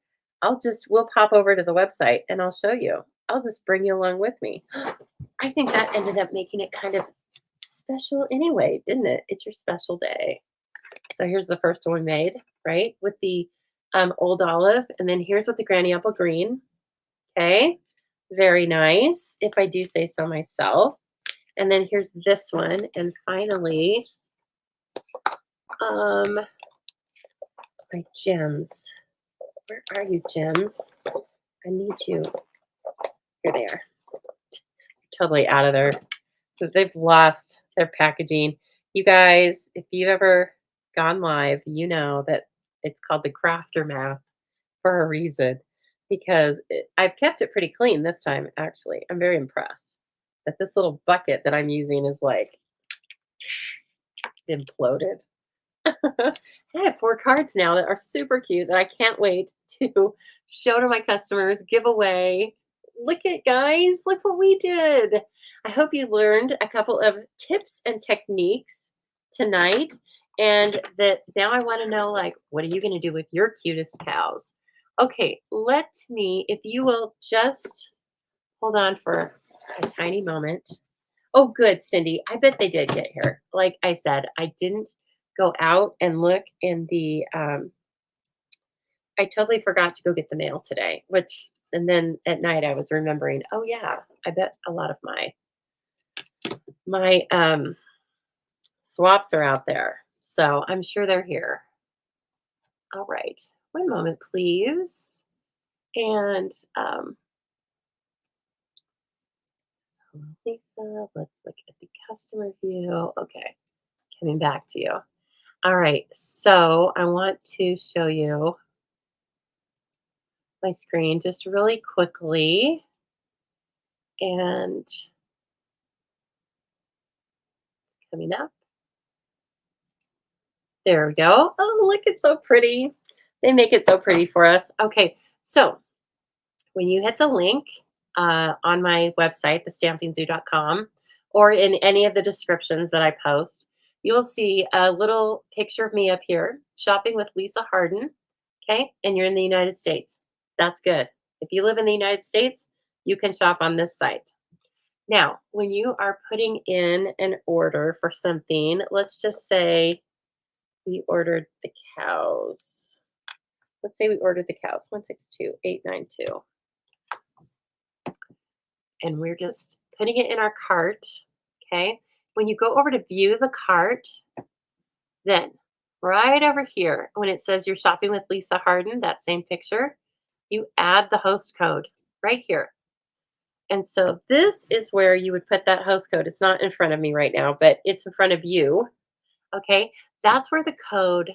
we'll pop over to the website and I'll show you. I'll just bring you along with me. I think that ended up making it kind of special anyway, didn't it? It's your special day. So here's the first one we made, right? With the old olive. And then here's with the granny apple green. Okay. Very nice, if I do say so myself. And then here's this one. And finally, my gems. Where are you, gems? I need you. Here they are. Totally out of there. So they've lost their packaging. You guys, if you've ever gone live, you know that it's called the crafter math for a reason because I've kept it pretty clean this time, actually. I'm very impressed that this little bucket that I'm using is like imploded. I have 4 cards now that are super cute that I can't wait to show to my customers, give away. Look at guys, look what we did. I hope you learned a couple of tips and techniques tonight and that now I want to know like what are you going to do with your cutest cows? Okay, let me if you will just hold on for a tiny moment. Oh, good, Cindy. I bet they did get here. Like I said, I didn't go out and look in the I totally forgot to go get the mail today, and then at night I was remembering, oh yeah, I bet a lot of my swaps are out there. So I'm sure they're here. All right. One moment, please. And Lisa, let's look at the customer view. Okay, coming back to you. All right, so I want to show you my screen just really quickly. And coming up. There we go. Oh, look, it's so pretty. They make it so pretty for us. Okay, so when you hit the link on my website, thestampingzoo.com, or in any of the descriptions that I post, you will see a little picture of me up here shopping with Lisa Harden. Okay, and you're in the United States. That's good. If you live in the United States, you can shop on this site. Now, when you are putting in an order for something, let's just say we ordered the cows. Let's say we ordered the cows, 162892. And we're just putting it in our cart, okay? When you go over to view the cart, then right over here, when it says you're shopping with Lisa Harden, that same picture, you add the host code right here. And so this is where you would put that host code. It's not in front of me right now, but it's in front of you, okay? That's where the code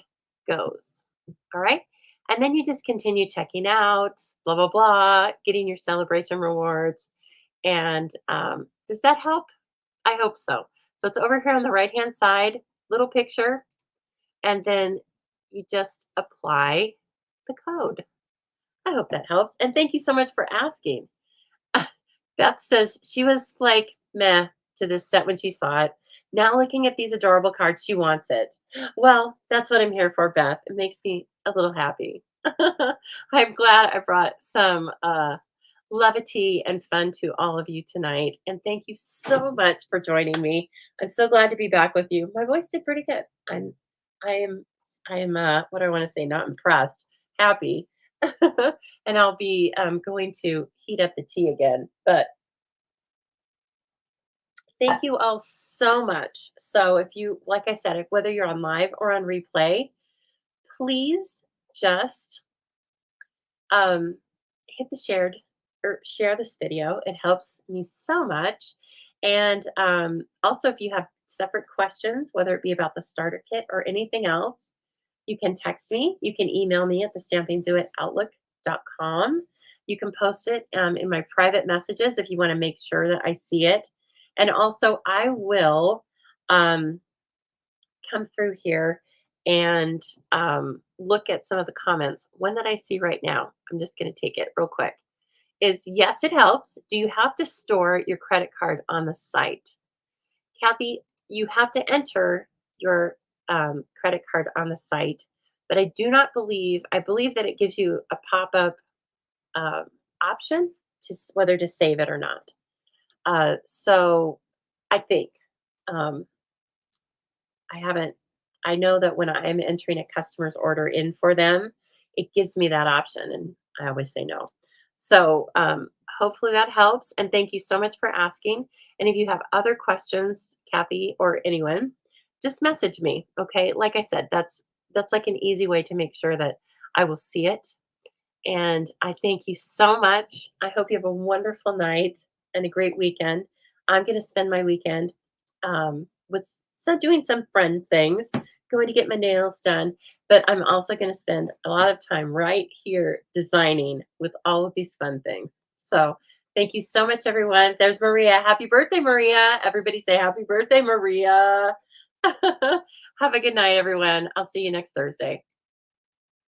goes, all right? And then you just continue checking out, blah, blah, blah, getting your celebration rewards. And does that help? I hope so. So it's over here on the right-hand side, little picture, and then you just apply the code. I hope that helps. And thank you so much for asking. Beth says she was like meh to this set when she saw it. Now looking at these adorable cards, she wants it. Well, that's what I'm here for, Beth. It makes me a little happy. I'm glad I brought some levity and fun to all of you tonight. And thank you so much for joining me. I'm so glad to be back with you. My voice did pretty good. I am, what do I want to say? Not impressed, happy. And I'll be going to heat up the tea again. But thank you all so much. So if you, like I said, whether you're on live or on replay, please just hit the shared or share this video. It helps me so much. And also, if you have separate questions, whether it be about the starter kit or anything else, you can text me. You can email me at thestampingzoo@outlook.com. You can post it in my private messages if you want to make sure that I see it. And also, I will come through here and look at some of the comments. One that I see right now, I'm just going to take it real quick, is yes, it helps. Do you have to store your credit card on the site? Kathy, you have to enter your credit card on the site, but I do not believe, I believe that it gives you a pop up um, option to whether to save it or not. So I think. Um, I haven't I know that when I'm entering a customer's order in for them, it gives me that option, and I always say no. So, hopefully that helps, and thank you so much for asking, and if you have other questions, Kathy or anyone, just message me, okay? Like I said, that's like an easy way to make sure that I will see it, and I thank you so much. I hope you have a wonderful night and a great weekend. I'm gonna spend my weekend with doing some friend things, going to get my nails done, but I'm also going to spend a lot of time right here designing with all of these fun things. So thank you so much, everyone. There's Maria. Happy birthday, Maria. Everybody say happy birthday, Maria. Have a good night, everyone. I'll see you next Thursday.